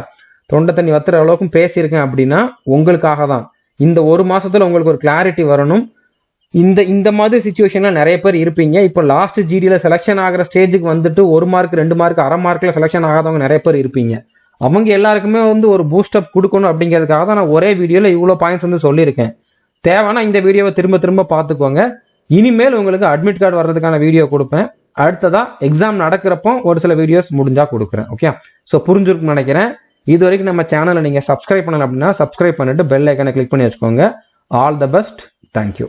தொண்டை தண்ணி வத்துற அளவுக்கும் பேசியிருக்கேன் அப்படின்னா உங்களுக்காக தான். இந்த ஒரு மாசத்துல உங்களுக்கு ஒரு கிளாரிட்டி வரணும். இந்த மாதிரி சிச்சுவேஷன்ல நிறைய பேர் இருப்பீங்க. இப்போ லாஸ்ட் ஜிடியில் செலெக்ஷன் ஆகிற ஸ்டேஜுக்கு வந்துட்டு 1 மார்க் 2 மார்க் அரை மார்க்ல செலெக்ஷன் ஆகாதவங்க நிறைய பேர் இருப்பீங்க. அவங்க எல்லாருக்குமே வந்து ஒரு பூஸ்டப் கொடுக்கணும் அப்படிங்கிறதுக்காக தான் நான் ஒரே வீடியோல இவ்வளோ பாயிண்ட்ஸ் வந்து சொல்லியிருக்கேன். தேவைன்னா இந்த வீடியோவை திரும்ப பார்த்துக்கோங்க. இனிமேல் உங்களுக்கு அட்மிட் கார்டு வர்றதுக்கான வீடியோ கொடுப்பேன். அடுத்ததா எக்ஸாம் நடக்கிறப்போ ஒரு சில வீடியோஸ் முடிஞ்சா கொடுக்குறேன். ஓகே, ஸோ புரிஞ்சிருக்குன்னு நினைக்கிறேன். இது வரைக்கும் நம்ம சேனலை நீங்க சப்ஸ்கிரைப் பண்ணல அப்படின்னா சப்ஸ்கிரைப் பண்ணிட்டு பெல் ஐக்கனை கிளிக் பண்ணி வச்சுக்கோங்க. All the best. தேங்க்யூ.